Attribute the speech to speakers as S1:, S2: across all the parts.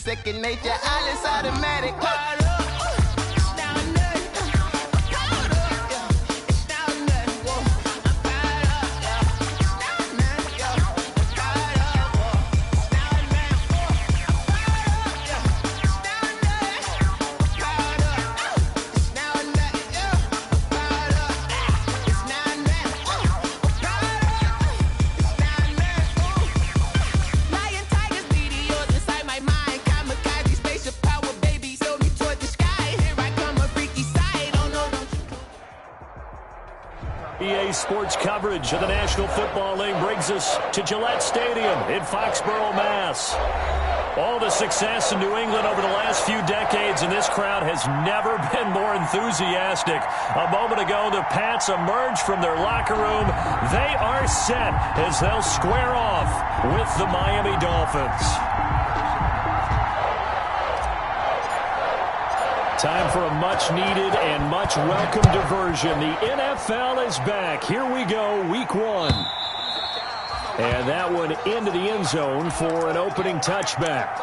S1: second nature, all is automatic.
S2: EA Sports coverage of the National Football League brings us to Gillette Stadium in Foxborough, Mass. All the success in New England over the last few decades, and this crowd has never been more enthusiastic. A moment ago, the Pats emerged from their locker room. They are set as they'll square off with the Miami Dolphins. Time for a much-needed and much-welcome diversion. The NFL is back. Here we go, week one. And that one into the end zone for an opening touchback.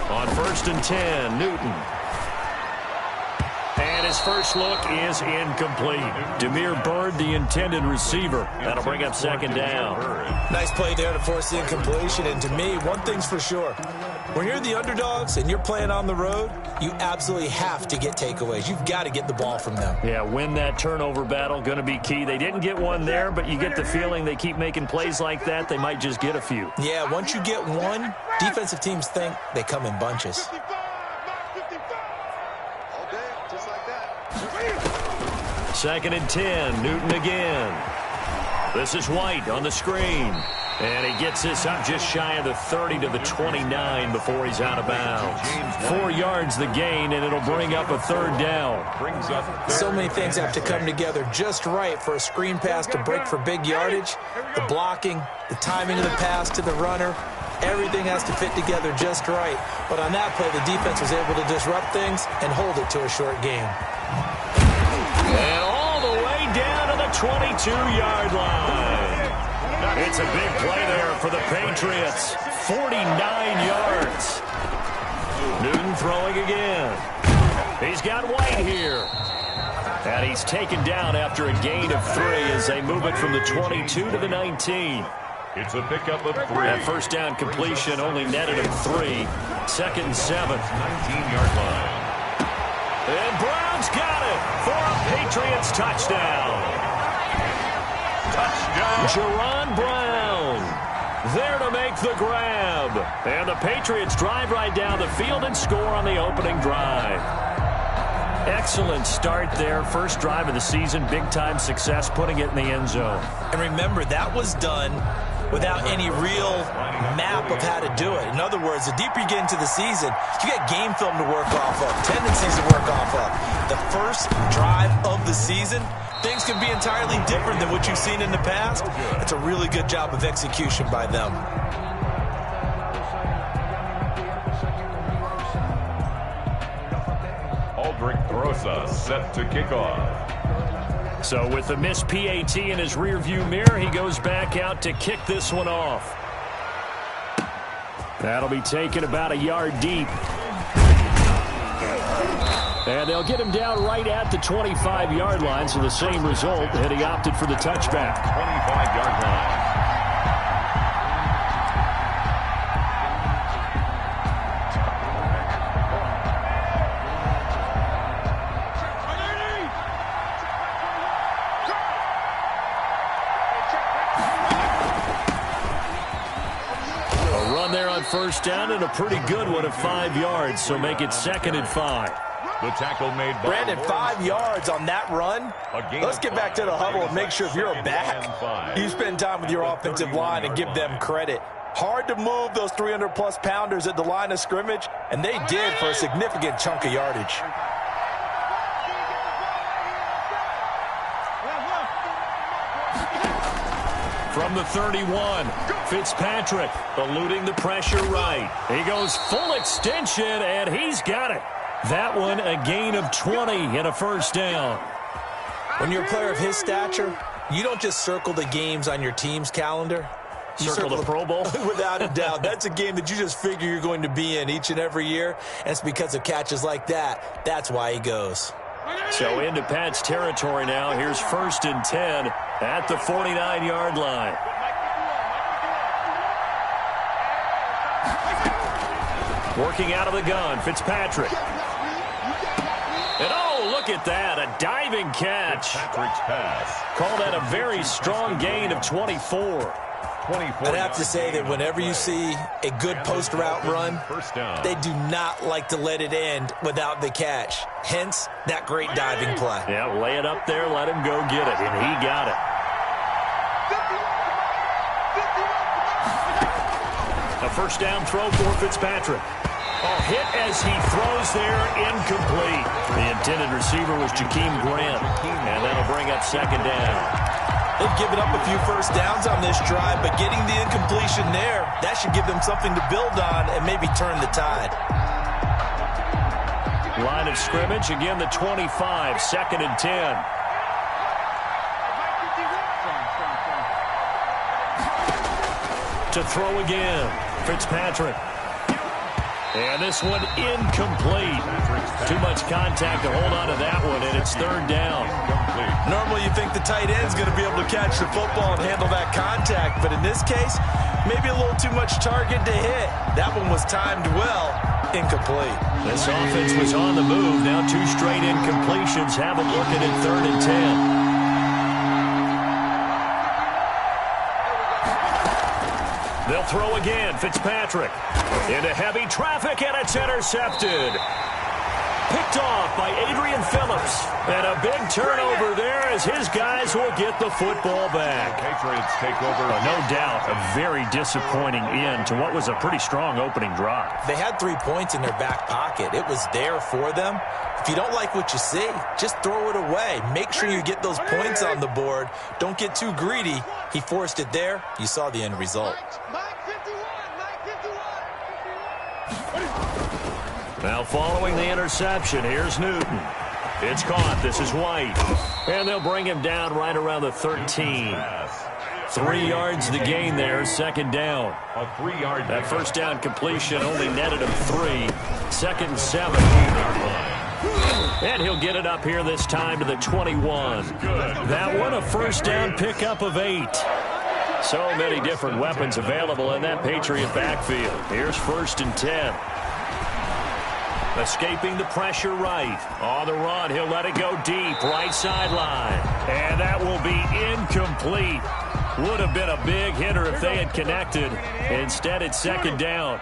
S2: On 1st and 10, Newton. And his first look is incomplete. Demir Bird, the intended receiver. That'll bring up second down.
S3: Nice play there to force the incompletion. And to me, one thing's for sure. When you're the underdogs and you're playing on the road, you absolutely have to get takeaways. You've got to get the ball from them.
S2: Yeah, win that turnover battle, going to be key. They didn't get one there, but you get the feeling they keep making plays like that, they might just get a few.
S3: Yeah, once you get one, defensive teams think they come in bunches.
S2: Second and 10, Newton again. This is White on the screen. And he gets this up just shy of the 30 to the 29 before he's out of bounds. 4 yards the gain, and it'll bring up a third down.
S3: So many things have to come together just right for a screen pass to break for big yardage. The blocking, the timing of the pass to the runner, everything has to fit together just right. But on that play, the defense was able to disrupt things and hold it to a short game.
S2: And all the way down to the 22-yard line. It's a big play there for the Patriots. 49 yards. Newton throwing again. He's got White here. And he's taken down after a gain of 3 as they move it from the 22 to the 19.
S4: It's a pickup of 3.
S2: That first down completion only netted him 3. Second and 7.
S4: 19-yard line.
S2: And Brown's got it for a Patriots touchdown.
S4: Touchdown.
S2: Jerron Brown there to make the grab. And the Patriots drive right down the field and score on the opening drive. Excellent start there. First drive of the season. Big-time success putting it in the end zone.
S3: And remember, that was done without any real map of how to do it. In other words, the deeper you get into the season, you get game film to work off of, tendencies to work off of. The first drive of the season, things can be entirely different than what you've seen in the past. It's a really good job of execution by them.
S4: Aldrich Grossa set to kick off.
S2: So with the missed PAT in his rearview mirror, he goes back out to kick this one off. That'll be taken about a yard deep. And they'll get him down right at the 25-yard line, so the same result, and he opted for the touchback.
S4: 25-yard line.
S2: A run there on first down and a pretty good one of 5 yards, so make it 2nd and 5.
S4: The tackle made by
S3: Brandon, 5 yards on that run. Let's get back to the huddle and make sure if you're a back, you spend time with your offensive line and give them credit. Hard to move those 300-plus pounders at the line of scrimmage, and they did for a significant chunk of yardage.
S2: From the 31, Fitzpatrick eluding the pressure right. He goes full extension, and he's got it. That one a gain of 20 and a first down.
S3: When you're a player of his stature, you don't just circle the games on your team's calendar. You
S2: circle the Pro Bowl?
S3: Without a doubt. That's a game that you just figure you're going to be in each and every year, and it's because of catches like that. That's why he goes.
S2: So into Pat's territory now. Here's 1st and 10 at the 49-yard line. Working out of the gun, Fitzpatrick. And oh, look at that, a diving catch.
S4: Fitzpatrick's pass.
S2: Call that a very strong gain of 24.
S3: I'd have to say that whenever you see a good post route run, they do not like to let it end without the catch. Hence, that great diving play.
S2: Yeah, lay it up there, let him go get it, and he got it. A first down throw for Fitzpatrick. Oh, hit as he throws there, incomplete. The intended receiver was Jakeem Grant, and that'll bring up 2nd down.
S3: They've given up a few first downs on this drive, but getting the incompletion there, that should give them something to build on and maybe turn the tide.
S2: Line of scrimmage, again the 25, 2nd and 10. To throw again, Fitzpatrick. And this one incomplete. Too much contact to hold on to that one, and it's 3rd down.
S3: Normally you think the tight end's going to be able to catch the football and handle that contact, but in this case, maybe a little too much target to hit. That one was timed well, incomplete.
S2: This offense was on the move. Now 2 straight incompletions have them looking at 3rd and 10. They'll throw again. Fitzpatrick into heavy traffic, and it's intercepted. Picked off by Adrian Phillips. And a big turnover there as his guys will get the football back.
S4: Patriots take over.
S2: No doubt, a very disappointing end to what was a pretty strong opening drive.
S3: They had 3 points in their back pocket. It was there for them. If you don't like what you see, just throw it away. Make sure you get those points on the board. Don't get too greedy. He forced it there. You saw the end result.
S2: Now following the interception, here's Newton. It's caught. This is White. And they'll bring him down right around the 13. 3 yards to gain there, 2nd down.
S4: A 3-yard.
S2: That first down completion only netted him 3. 2nd and 7. And he'll get it up here this time to the 21. That one a first down pickup of 8. So many different weapons available in that Patriot backfield. Here's 1st and 10. Escaping the pressure right. On the run, he'll let it go deep, right sideline. And that will be incomplete. Would have been a big hitter if they had connected. Instead, it's 2nd down.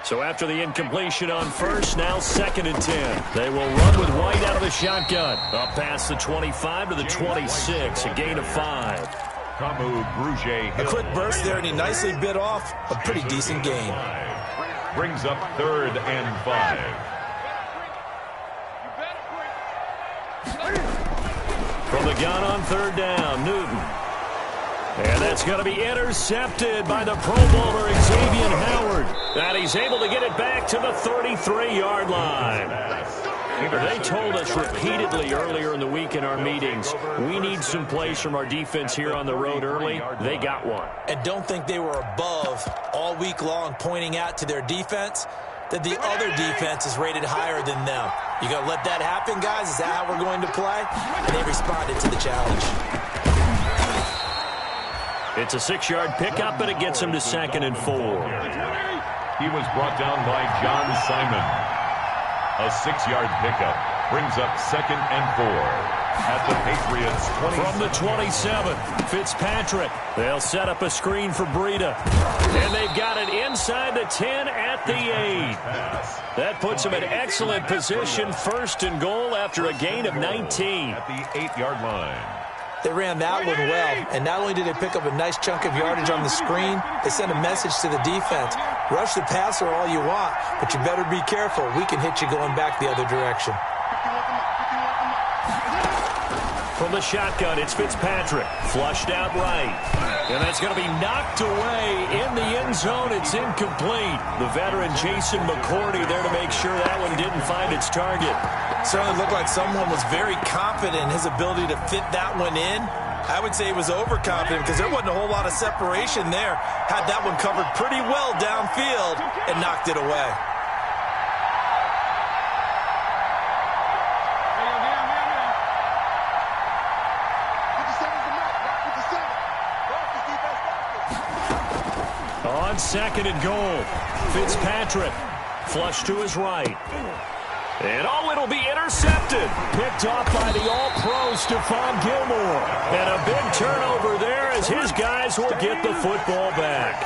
S2: So after the incompletion on 1st, now 2nd and 10. They will run with White out of the shotgun. Up past the 25 to the 26, a gain of 5.
S3: A quick burst there, and he nicely bit off a pretty decent gain.
S4: Brings up 3rd and 5.
S2: From the gun on 3rd down, Newton. And that's going to be intercepted by the Pro Bowler Xavier Howard. And he's able to get it back to the 33-yard line. They told us repeatedly earlier in the week in our meetings, we need some plays from our defense here on the road early. They got one.
S3: And don't think they were above all week long pointing out to their defense that the other defense is rated higher than them. You going to let that happen, guys? Is that how we're going to play? And they responded to the challenge.
S2: It's a 6-yard pickup, but it gets him to 2nd and 4.
S4: He was brought down by John Simon. A 6-yard pickup brings up 2nd and 4 at the Patriots 20.
S2: From the 27, Fitzpatrick. They'll set up a screen for Breida. And they've got it inside the 10 at the 8. That puts him in excellent position, 1st and goal after a gain of 19.
S4: At the 8-yard line.
S3: They ran that one well, and not only did they pick up a nice chunk of yardage on the screen, they sent a message to the defense. Rush the passer all you want, but you better be careful. We can hit you going back the other direction.
S2: From the shotgun, it's Fitzpatrick. Flushed out right. And that's going to be knocked away in the end zone. It's incomplete. The veteran Jason McCourty there to make sure that one didn't find its target.
S3: Certainly looked like someone was very confident in his ability to fit that one in. I would say he was overconfident because there wasn't a whole lot of separation there. Had that one covered pretty well downfield and knocked it away.
S2: On second and goal, Fitzpatrick flush to his right. And it'll be intercepted. Picked off by the all-pro Stephon Gilmore. And a big turnover there as his guys will get the football back.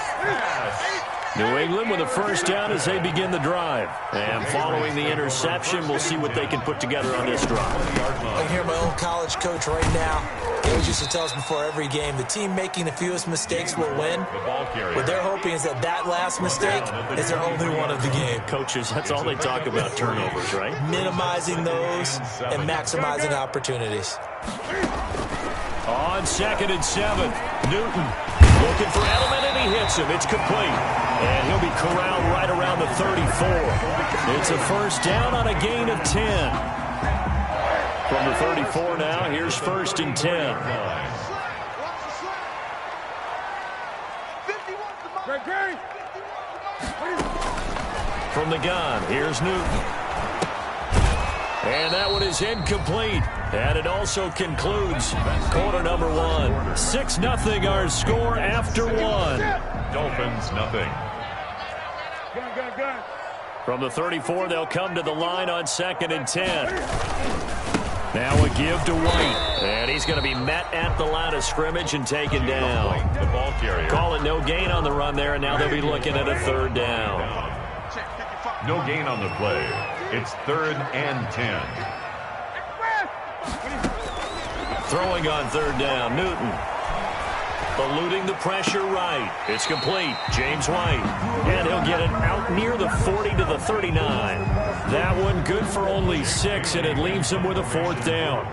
S2: New England with a first down as they begin the drive. And following the interception, we'll see what they can put together on this drive.
S3: I can hear my own college coach right now. He always used to tell us before every game, the team making the fewest mistakes will win. What they're hoping is that last mistake is their only one of the game.
S2: Coaches, that's all they talk about, turnovers, right?
S3: Minimizing those and maximizing opportunities.
S2: On second and 7, Newton looking for Edelman, and he hits him. It's complete. And he'll be corralled right around the 34. It's a first down on a gain of 10. From the 34 now, here's first and 10. From the gun, here's Newton. And that one is incomplete. And it also concludes quarter number 1. 6-0 our score after 1.
S4: Dolphins, nothing.
S2: From the 34, they'll come to the line on second and 10. Now a give to White. And he's going to be met at the line of scrimmage and taken down.
S4: The ball carrier.
S2: Call it no gain on the run there, and now they'll be looking at a third down.
S4: No gain on the play. It's 3rd and 10.
S2: Throwing on third down, Newton. Eluding the pressure right. It's complete. James White. And he'll get it out near the 40 to the 39. That one good for only 6, and it leaves him with a fourth down.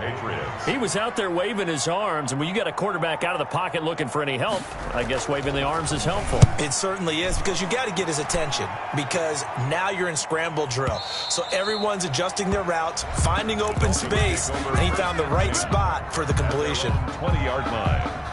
S2: He was out there waving his arms, and when you got a quarterback out of the pocket looking for any help, I guess waving the arms is helpful.
S3: It certainly is, because you got to get his attention, because now you're in scramble drill. So everyone's adjusting their routes, finding open space, and he found the right spot for the completion.
S4: 20-yard line.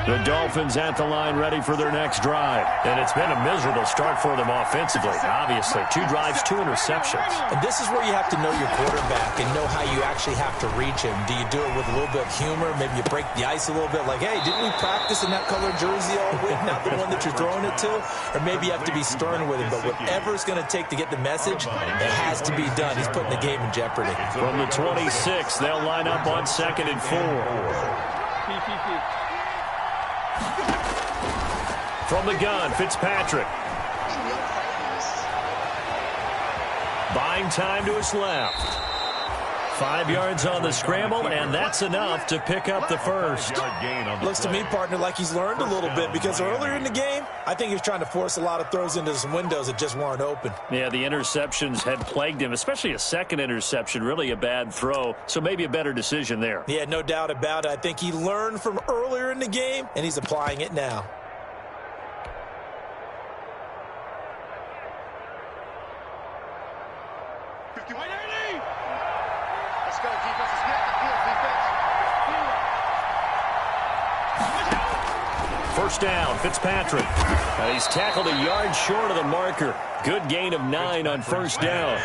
S2: The Dolphins at the line ready for their next drive. And it's been a miserable start for them offensively, obviously. 2 drives, 2 interceptions.
S3: And this is where you have to know your quarterback and know how you actually have to reach him. Do you do it with a little bit of humor? Maybe you break the ice a little bit like, hey, didn't we practice in that colored jersey all week? Not the one that you're throwing it to? Or maybe you have to be stern with him. But whatever it's going to take to get the message, it has to be done. He's putting the game in jeopardy.
S2: From the 26, they'll line up on second and 4. From the gun, Fitzpatrick. Buying time to his left. 5 yards on the scramble, and that's enough to pick up the first.
S3: Looks to me, partner, like he's learned a little bit, because earlier in the game, I think he was trying to force a lot of throws into some windows that just weren't open.
S2: Yeah, the interceptions had plagued him, especially a second interception, really a bad throw, so maybe a better decision there.
S3: Yeah, no doubt about it. I think he learned from earlier in the game, and he's applying it now.
S2: First down, Fitzpatrick. He's tackled a yard short of the marker. Good gain of 9 on first down.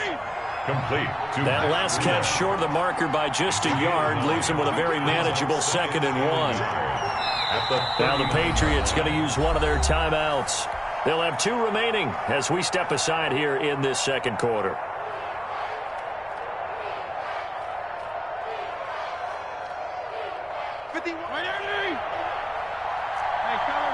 S4: Complete.
S2: That last catch short of the marker by just a yard leaves him with a very manageable 2nd and 1. Now the Patriots going to use one of their timeouts. They'll have 2 remaining as we step aside here in this second quarter.
S5: Hey, color.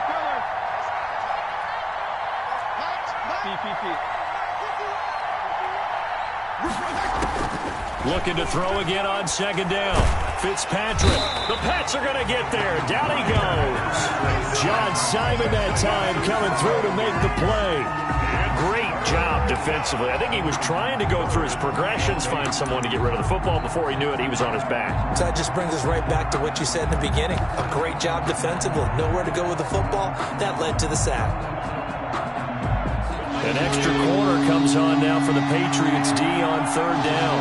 S2: Looking to throw again on second down. Fitzpatrick. The Pats are going to get there. Down he goes. John Simon that time coming through to make the play. Great job defensively. I think he was trying to go through his progressions, find someone to get rid of the football. Before he knew it, he was on his back.
S3: So that just brings us right back to what you said in the beginning. A great job defensively. Nowhere to go with the football. That led to the sack.
S2: An extra corner comes on now for the Patriots D on third down.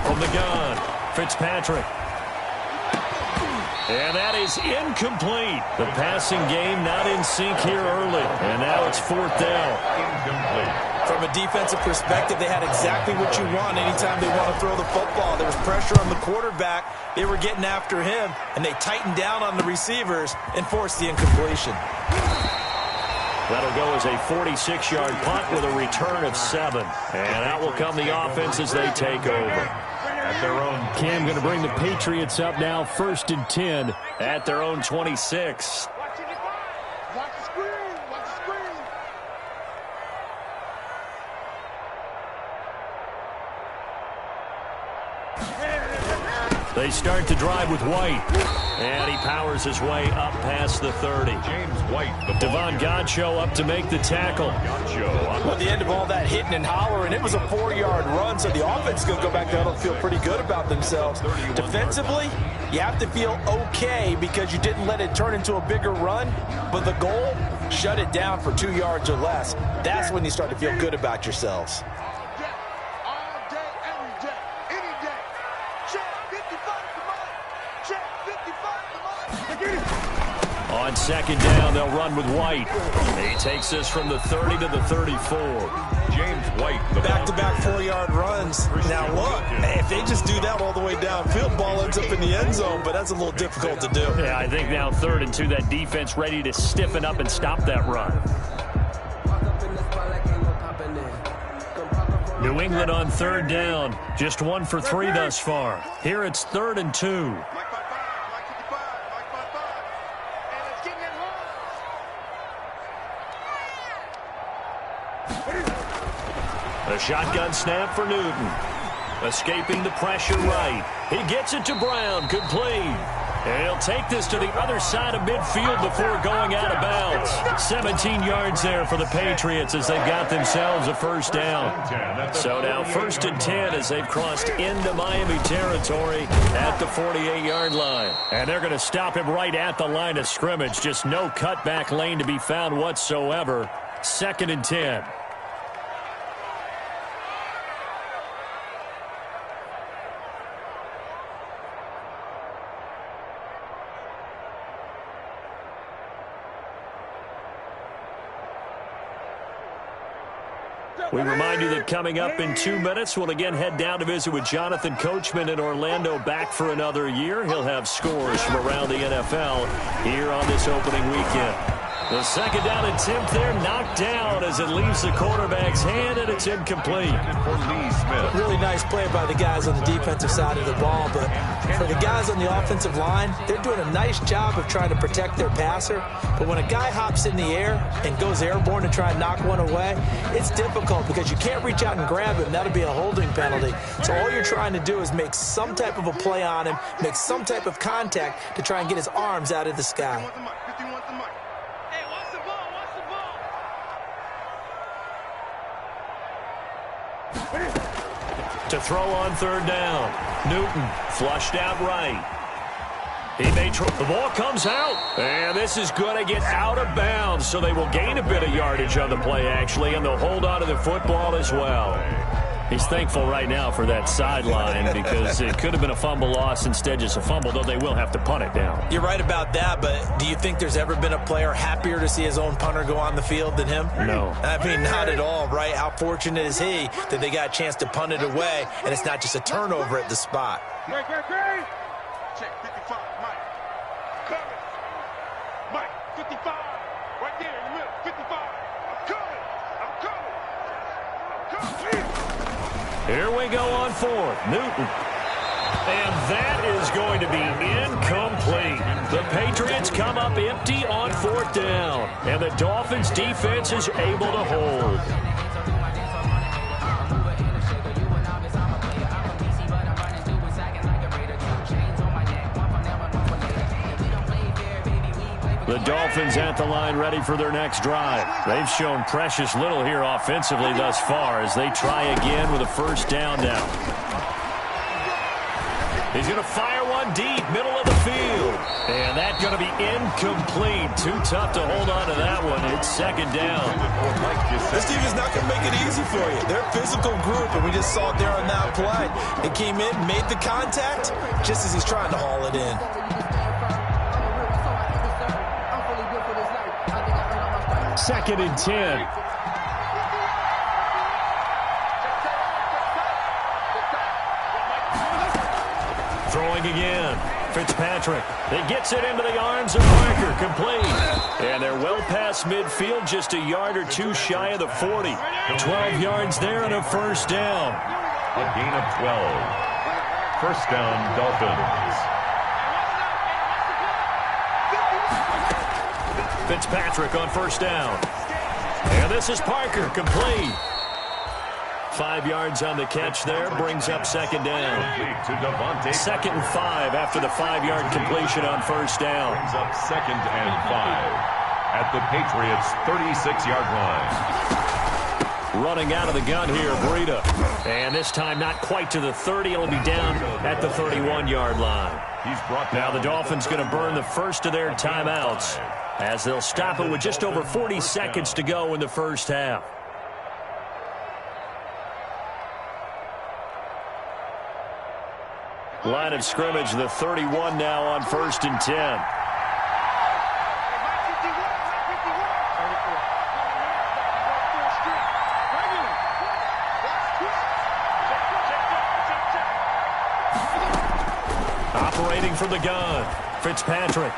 S2: From the gun, Fitzpatrick. And that is incomplete. The passing game not in sync here early. And now it's fourth down.
S4: Incomplete.
S3: From a defensive perspective, they had exactly what you want anytime they want to throw the football. There was pressure on the quarterback. They were getting after him, and they tightened down on the receivers and forced the incompletion.
S2: That'll go as a 46-yard punt with a return of 7. And out will come the offense as they take over.
S4: At their own
S2: Cam going to bring the Patriots up now, 1st and 10 at their own 26. They start to drive with White. And he powers his way up past the 30.
S4: James White, the
S2: Devon Godchaux up to make the tackle.
S3: At the end of all that hitting and hollering, it was a 4-yard run, so the offense is going to go back down and feel pretty good about themselves. Defensively, you have to feel okay because you didn't let it turn into a bigger run, but the goal, shut it down for 2 yards or less. That's when you start to feel good about yourselves.
S2: On second down, they'll run with White. He takes this from the 30 to the 34.
S4: James White, the
S3: back-to-back 4-yard runs. Now look, if they just do that all the way downfield, ball ends up in the end zone, but that's a little difficult to do.
S2: Yeah, I think now 3rd and 2, that defense ready to stiffen up and stop that run. New England on 3rd down. Just 1 for 3 thus far. Here it's 3rd and 2. A shotgun snap for Newton. Escaping the pressure right. He gets it to Brown. Complete. And he'll take this to the other side of midfield before going out of bounds. 17 yards there for the Patriots as they've got themselves a first down. So now 1st and 10 as they've crossed into Miami territory at the 48-yard line. And they're going to stop him right at the line of scrimmage. Just no cutback lane to be found whatsoever. 2nd and 10. We remind you that coming up in 2 minutes, we'll again head down to visit with Jonathan Coachman in Orlando, back for another year. He'll have scores from around the NFL here on this opening weekend. The 2nd down attempt there knocked down as it leaves the quarterback's hand, and it's incomplete.
S4: For Lee Smith.
S3: Really nice play by the guys on the defensive side of the ball, but for the guys on the offensive line, they're doing a nice job of trying to protect their passer. But when a guy hops in the air and goes airborne to try and knock one away, it's difficult because you can't reach out and grab him. That'll be a holding penalty. So all you're trying to do is make some type of a play on him, make some type of contact to try and get his arms out of the sky.
S2: To throw on 3rd down. Newton flushed out right. He may try. The ball comes out. And this is going to get out of bounds, so they will gain a bit of yardage on the play, actually, and they'll hold on to the football as well. He's thankful right now for that sideline because it could have been a fumble loss, instead just a fumble, though they will have to punt it down.
S3: You're right about that, but do you think there's ever been a player happier to see his own punter go on the field than him?
S2: No.
S3: I mean, not at all, right? How fortunate is he that they got a chance to punt it away, and it's not just a turnover at the spot.
S5: Great. Check 55, Mike. Coming. Mike, 55. Right there in the middle. 55. I'm coming.
S2: Here we go on fourth. Newton. And that is going to be incomplete. The Patriots come up empty on fourth down. And the Dolphins' defense is able to hold. The Dolphins at the line ready for their next drive. They've shown precious little here offensively thus far as they try again with a first down now. He's going to fire one deep, middle of the field. And that's going to be incomplete. Too tough to hold on to that one. It's second down.
S3: This team is not going to make it easy for you. They're a physical group, and we just saw it there on that play. It came in, made the contact, just as he's trying to haul it in.
S2: Second and 10. Throwing again. Fitzpatrick. It gets it into the arms of Parker. Complete. And they're well past midfield, just a yard or two shy of the 40. 12 yards there and a first down.
S4: A gain of 12. First down, Dolphins.
S2: Fitzpatrick on first down. And this is Parker, complete. 5 yards on the catch there, brings up second down. Second and 5 after the 5-yard completion on first down.
S4: Brings up second and 5 at the Patriots' 36-yard line.
S2: Running out of the gun here, Breida. And this time not quite to the 30. It'll be down at the 31-yard line. Now the Dolphins going to burn the first of their timeouts, as they'll stop it with just over 40 seconds to go in the first half. Line of scrimmage, the 31 now on first and 10. Operating from the gun, Fitzpatrick.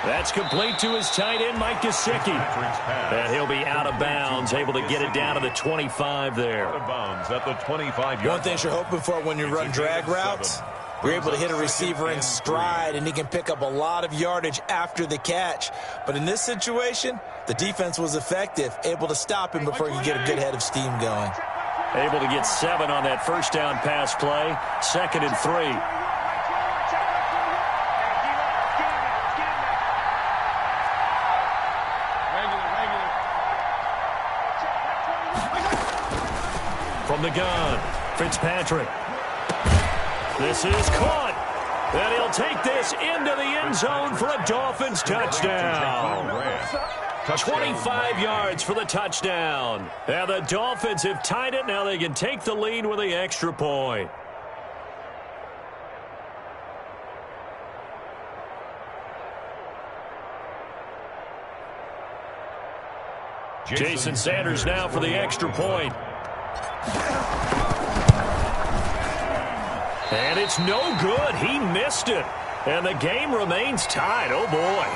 S2: That's complete to his tight end, Mike Gesicki. And he'll be out of bounds, able to get it down to the 25 there.
S4: Out of bounds at the 25-yard line.
S3: One thing you're hoping for when you run drag routes, you're able to hit a receiver in stride, and he can pick up a lot of yardage after the catch. But in this situation, the defense was effective, able to stop him before he could get a good head of steam going.
S2: Able to get 7 on that first down pass play. Second and 3. From the gun, Fitzpatrick. This is caught. And he'll take this into the end zone for a Dolphins touchdown. 25 yards for the touchdown. And the Dolphins have tied it. Now they can take the lead with the extra point. Jason Sanders now for the extra point. And it's no good. He missed it. And the game remains tied. Oh, boy.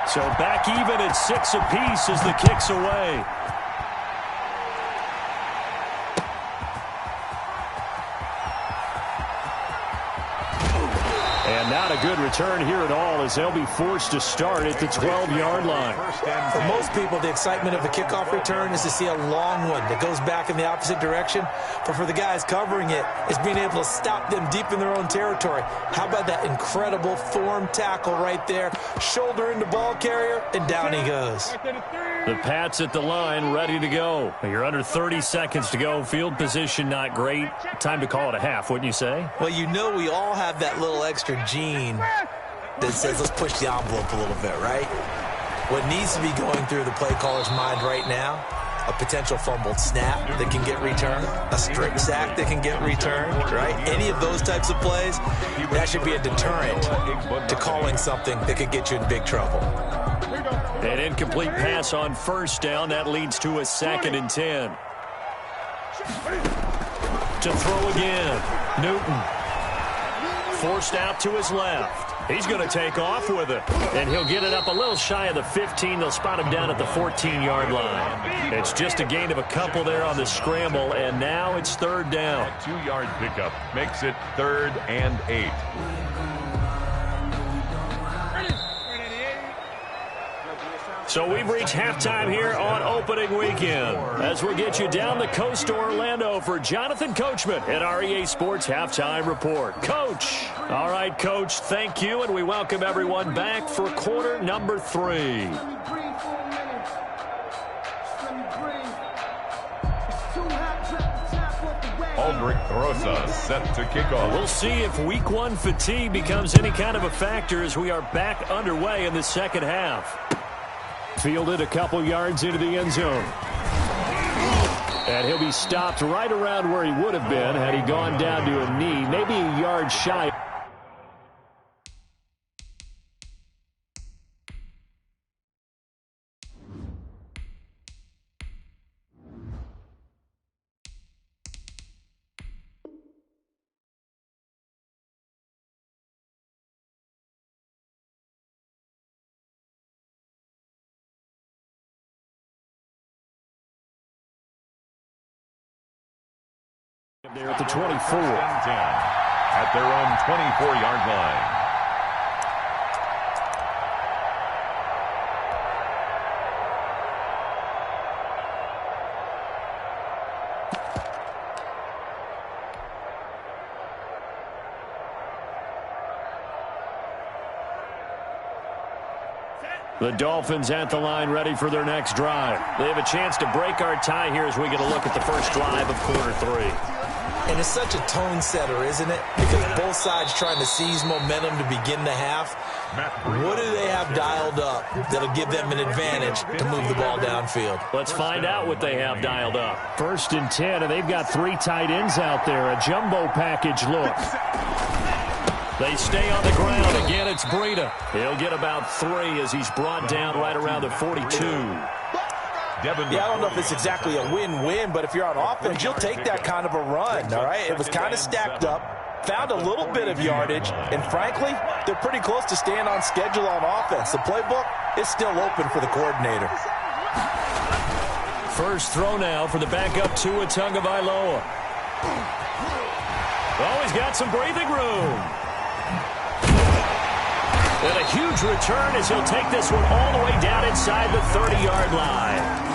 S2: So back even at 6 apiece as the kick's away. And not a good return here at all, as they'll be forced to start at the 12-yard line.
S3: For most people, the excitement of a kickoff return is to see a long one that goes back in the opposite direction. But for the guys covering it, it's being able to stop them deep in their own territory. How about that incredible form tackle right there? Shoulder into ball carrier, and down he goes.
S2: The Pats at the line, ready to go. You're under 30 seconds to go. Field position not great. Time to call it a half, wouldn't you say?
S3: Well, you know we all have that little extra gene that says let's push the envelope a little bit, right? What needs to be going through the play caller's mind right now, a potential fumbled snap that can get returned, a strip sack that can get returned, right? Any of those types of plays, that should be a deterrent to calling something that could get you in big trouble.
S2: An incomplete pass on first down. That leads to a 2nd and 10. To throw again, Newton. forced out to his left. He's going to take off with it, and he'll get it up a little shy of the 15. They'll spot him down at the 14-yard line. It's just a gain of a couple there on the scramble, and now it's third down.
S4: A 2-yard pickup makes it 3rd and 8.
S2: So we've reached halftime here on opening weekend as we get you down the coast to Orlando for Jonathan Coachman at our EA Sports Halftime Report. Coach. All right, Coach, thank you, and we welcome everyone back for quarter number 3.
S4: Aldrich Rosa set to kick off.
S2: We'll see if week 1 fatigue becomes any kind of a factor as we are back underway in the second half. Fielded a couple yards into the end zone. And he'll be stopped right around where he would have been had he gone down to a knee, maybe a yard shy. There at the 24.
S4: At their own 24-yard line.
S2: The Dolphins at the line ready for their next drive. They have a chance to break our tie here as we get a look at the first drive of quarter 3.
S3: And it's such a tone setter, isn't it? Because both sides trying to seize momentum to begin the half. What do they have dialed up that'll give them an advantage to move the ball downfield?
S2: Let's find out what they have dialed up. 1st and 10, and they've got 3 tight ends out there. A jumbo package look. They stay on the ground. Again, it's Breida. He'll get about 3 as he's brought down right around the 42.
S3: Yeah, I don't know if it's exactly a win-win, but if you're on offense, you'll take that kind of a run, all right? It was kind of stacked up, found a little bit of yardage, and frankly, they're pretty close to staying on schedule on offense. The playbook is still open for the coordinator.
S2: First throw now for the backup Tua Tagovailoa. Oh, he's got some breathing room. And a huge return as he'll take this one all the way down inside the 30-yard line.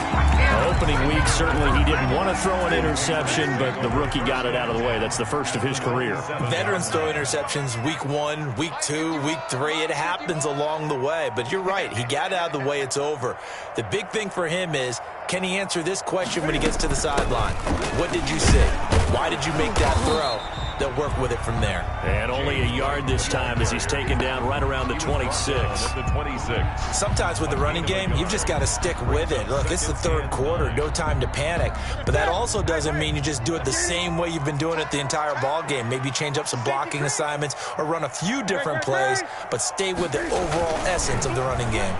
S2: Opening week, certainly he didn't want to throw an interception, but the rookie got it out of the way. That's the first of his career.
S3: Veterans throw interceptions week 1, week 2, week 3. It happens along the way. But you're right. He got it out of the way. It's over. The big thing for him is, can he answer this question when he gets to the sideline? What did you see? Why did you make that throw? They'll work with it from there.
S2: And only a yard this time as he's taken down right around the 26.
S3: Sometimes with the running game, you've just got to stick with it. Look, it's the 3rd quarter, no time to panic. But that also doesn't mean you just do it the same way you've been doing it the entire ball game. Maybe change up some blocking assignments or run a few different plays, but stay with the overall essence of the running game.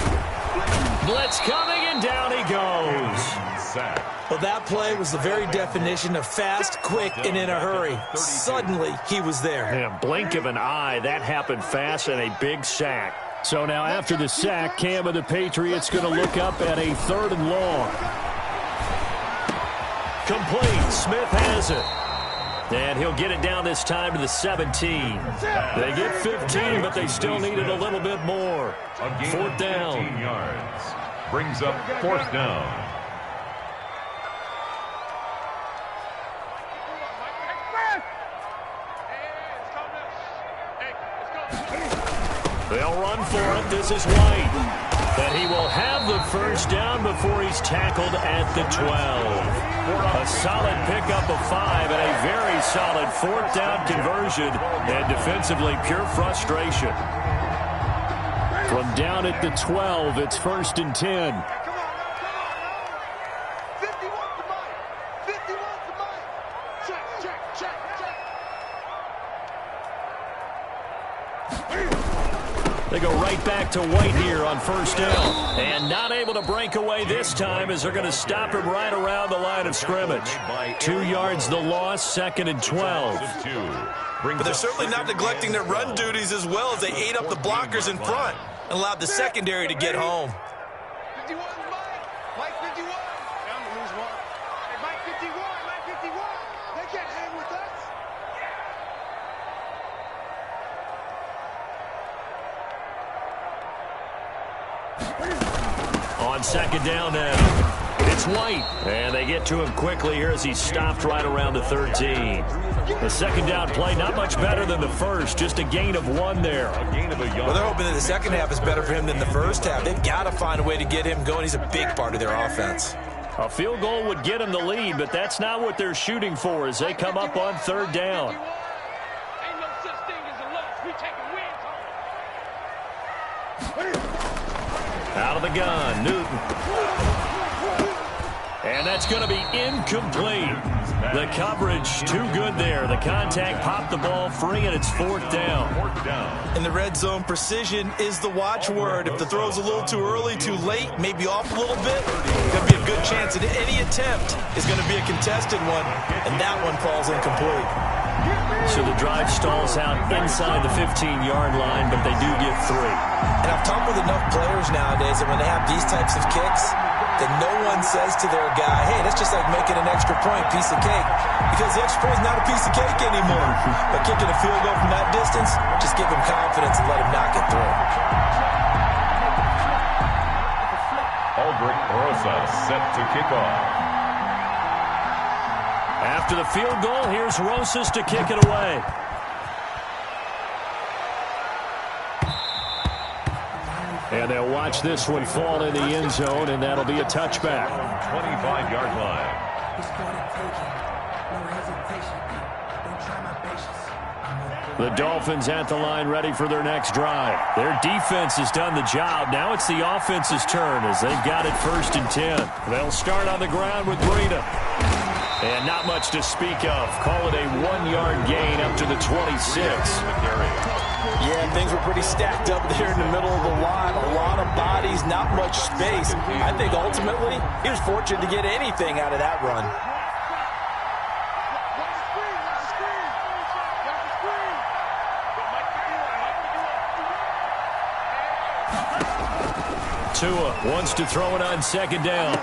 S2: Blitz coming, and down he goes.
S3: Well, that play was the very definition of fast, quick, and in a hurry. Suddenly, he was there.
S2: Yeah, blink of an eye. That happened fast and a big sack. So now after the sack, Cam of the Patriots going to look up at a 3rd and long. Complete. Smith has it. And he'll get it down this time to the 17. They get 15, but they still need it a little bit more. 4th down.
S4: 15 yards. Brings up 4th down.
S2: They'll run for it. This is White. And he will have the first down before he's tackled at the 12. A solid pickup of 5 and a very solid 4th down conversion. And defensively, pure frustration. From down at the 12, it's 1st and 10. They go right back to White here on first down. And not able to break away this time as they're going to stop him right around the line of scrimmage. 2 yards the loss, 2nd and 12.
S3: But they're certainly not neglecting their run duties as well as they ate up the blockers in front and allowed the secondary to get home.
S5: 51, Mike 51. Down to lose one. Hey, Mike 51, Mike 51. They can't hang with us.
S2: On 2nd down now, it's White. And they get to him quickly here as he's stopped right around the 13. The 2nd down play, not much better than the first, just a gain of 1 there.
S3: Well, they're hoping that the second half is better for him than the first half. They've got to find a way to get him going. He's a big part of their offense.
S2: A field goal would get them the lead, but that's not what they're shooting for as they come up on 3rd down.
S5: Ain't no such thing as a loss. We taking wins home.
S2: Out of the gun, Newton. And that's going to be incomplete. The coverage too good there. The contact popped the ball free, and it's 4th down.
S3: In the red zone, precision is the watchword. If the throw's a little too early, too late, maybe off a little bit, there'll be a good chance that any attempt is going to be a contested one, and that one falls incomplete.
S2: So the drive stalls out inside the 15-yard line, but they do get 3.
S3: And I've talked with enough players nowadays that when they have these types of kicks, that no one says to their guy, hey, that's just like making an extra point, piece of cake. Because the extra point is not a piece of cake anymore. But kicking a field goal from that distance, just give him confidence and let him knock it through.
S4: Aldrich Rosas set to kick off.
S2: After the field goal, here's Rosas to kick it away. And they'll watch this one fall in the end zone, and that'll be a touchback.
S4: 25-yard line.
S2: The Dolphins at the line ready for their next drive. Their defense has done the job. Now it's the offense's turn as they've got it 1st and 10. They'll start on the ground with Breida. And not much to speak of. Call it a 1-yard gain up to the 26.
S3: Yeah, things were pretty stacked up there in the middle of the line. A lot of bodies, not much space. I think ultimately he was fortunate to get anything out of that run.
S2: Tua wants to throw it on 2nd down.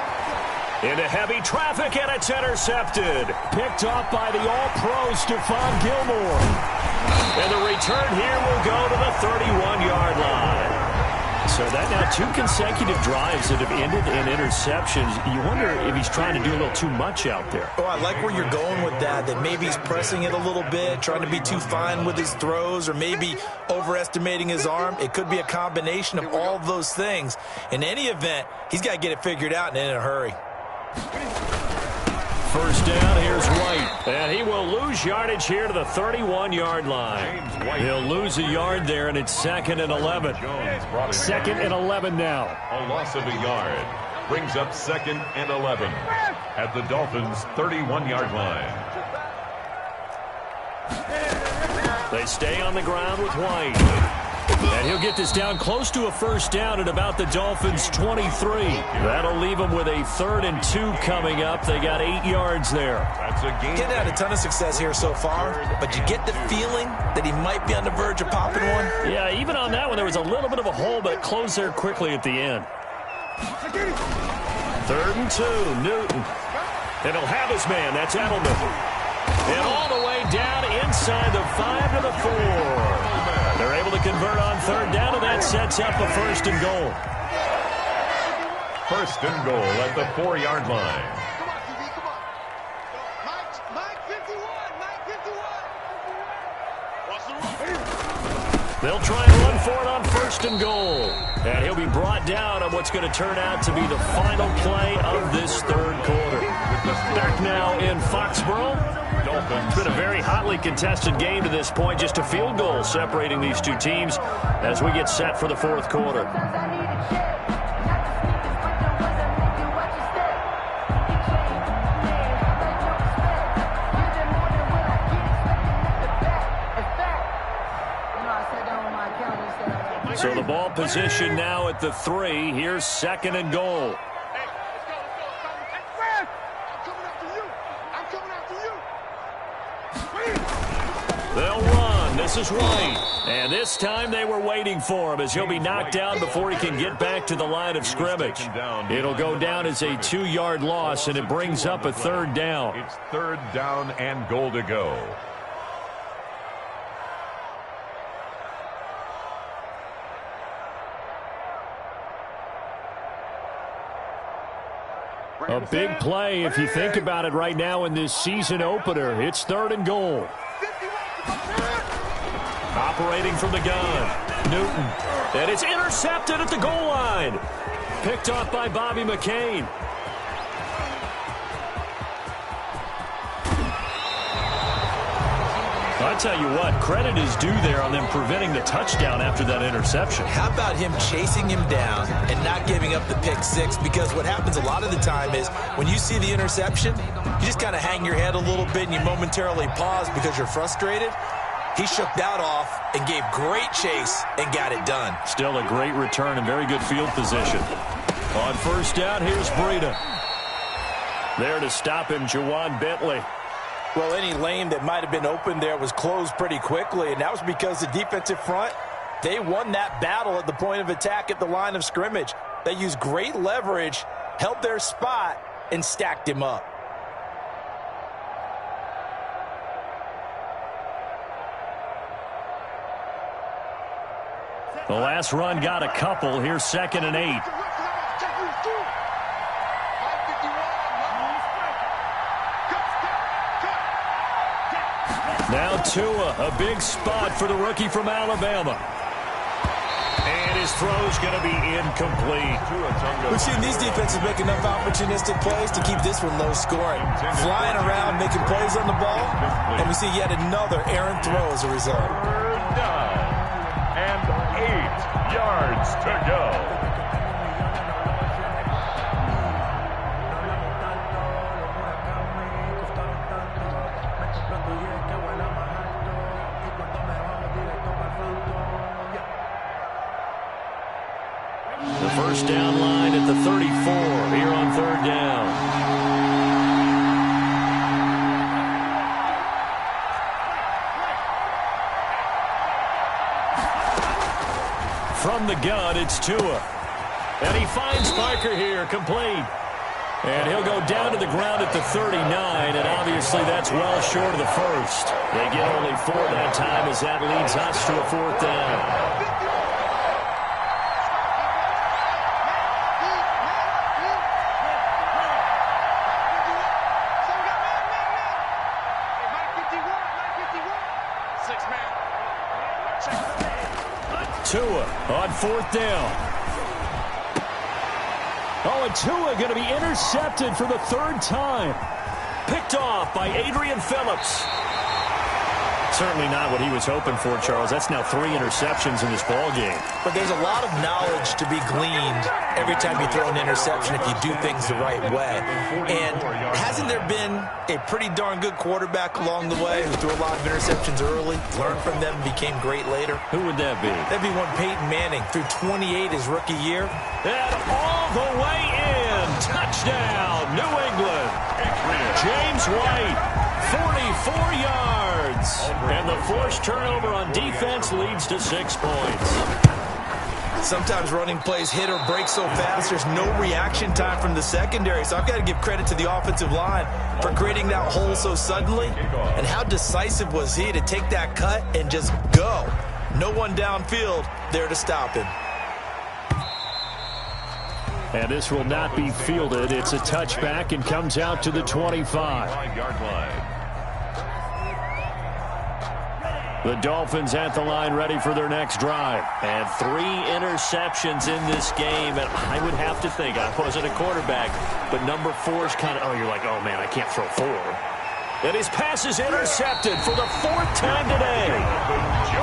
S2: Into heavy traffic, and it's intercepted. Picked off by the All-Pro Stephon Gilmore. And the return here will go to the 31-yard line. So that now 2 consecutive drives that have ended in interceptions. You wonder if he's trying to do a little too much out there.
S3: Oh, I like where you're going with that maybe he's pressing it a little bit, trying to be too fine with his throws, or maybe overestimating his arm. It could be a combination of all of those things. In any event, he's got to get it figured out and in a hurry.
S2: 1st down, here's White. And he will lose yardage here to the 31-yard line. He'll lose a yard there, and it's 2nd and 11. 2nd and 11 now.
S4: A loss of a yard brings up 2nd and 11 at the Dolphins' 31-yard line.
S2: They stay on the ground with White. And he'll get this down close to a 1st down at about the Dolphins' 23. That'll leave them with a 3rd and 2 coming up. They got 8 yards there.
S4: That's a game.
S3: Getting had a ton of success here so far, but you get the feeling that he might be on the verge of popping one.
S2: Yeah, even on that one, there was a little bit of a hole, but it closed there quickly at the end. 3rd and 2, Newton. And he'll have his man. That's Edelman. And all the way down inside the 5 to the 4. They're able to convert on 3rd down, and that sets up a 1st and goal.
S4: 1st and goal at the 4-yard line.
S5: Come on, QB, come on. Mike 51, Mike 51. Watch the run.
S2: They'll try and run for it on 1st and goal. And he'll be brought down on what's going to turn out to be the final play of this 3rd quarter. Back now in Foxborough. It's been a very hotly contested game to this point. Just a field goal separating these two teams as we get set for the 4th quarter. So the ball position now at the 3. Here's 2nd and goal.
S5: Hey, let's go. I'm coming after you.
S2: They'll run. This is White. And this time they were waiting for him as he'll be knocked down before he can get back to the line of scrimmage. It'll go down as a 2-yard loss, and it brings up a 3rd down.
S4: It's 3rd down and goal to go.
S2: A big play if you think about it right now in this season opener. It's 3rd and goal. Operating from the gun, Newton. And it's intercepted at the goal line. Picked off by Bobby McCain. I tell you what, credit is due there on them preventing the touchdown after that interception.
S3: How about him chasing him down and not giving up the pick 6? Because what happens a lot of the time is when you see the interception, you just kind of hang your head a little bit and you momentarily pause because you're frustrated. He shook that off and gave great chase and got it done.
S2: Still a great return and very good field position. On 1st down, here's Breida. There to stop him, Juwan Bentley.
S3: Well, any lane that might have been open there was closed pretty quickly, and that was because the defensive front, they won that battle at the point of attack at the line of scrimmage. They used great leverage, held their spot, and stacked him up.
S2: The last run got a couple. Here's 2nd and 8. Now Tua, a big spot for the rookie from Alabama. And his throw's going to be incomplete.
S3: We've seen these defenses make enough opportunistic plays to keep this one low scoring. Flying around, making plays on the ball, and we see yet another errant throw as a result.
S4: 3rd down and 8 yards to go.
S2: The 1st down line at the 34 here on 3rd down. From the gun, it's Tua. And he finds Parker here, complete. And he'll go down to the ground at the 39, and obviously that's well short of the 1st. They get only 4 that time as that leads us to a 4th down. Tua on 4th down. Oh, and Tua going to be intercepted for the 3rd time. Picked off by Adrian Phillips. Certainly not what he was hoping for, Charles. That's now 3 interceptions in this ball game.
S3: But there's a lot of knowledge to be gleaned every time you throw an interception if you do things the right way. And hasn't there been a pretty darn good quarterback along the way who threw a lot of interceptions early, learned from them, and became great later?
S2: Who would that be?
S3: That'd be one Peyton Manning, threw 28 his rookie year.
S2: And all the way in. Touchdown, New England. James White, 44 yards. And the forced turnover on defense leads to 6 points.
S3: Sometimes running plays hit or break so fast, there's no reaction time from the secondary. So I've got to give credit to the offensive line for creating that hole so suddenly. And how decisive was he to take that cut and just go? No one downfield there to stop him.
S2: And this will not be fielded. It's a touchback and comes out to the 25.
S4: 5-yard line.
S2: The Dolphins at the line ready for their next drive. And 3 interceptions in this game. And I would have to think, I wasn't a quarterback, but number 4 is kind of, oh, you're like, oh, man, I can't throw 4. And his pass is intercepted for the 4th time today.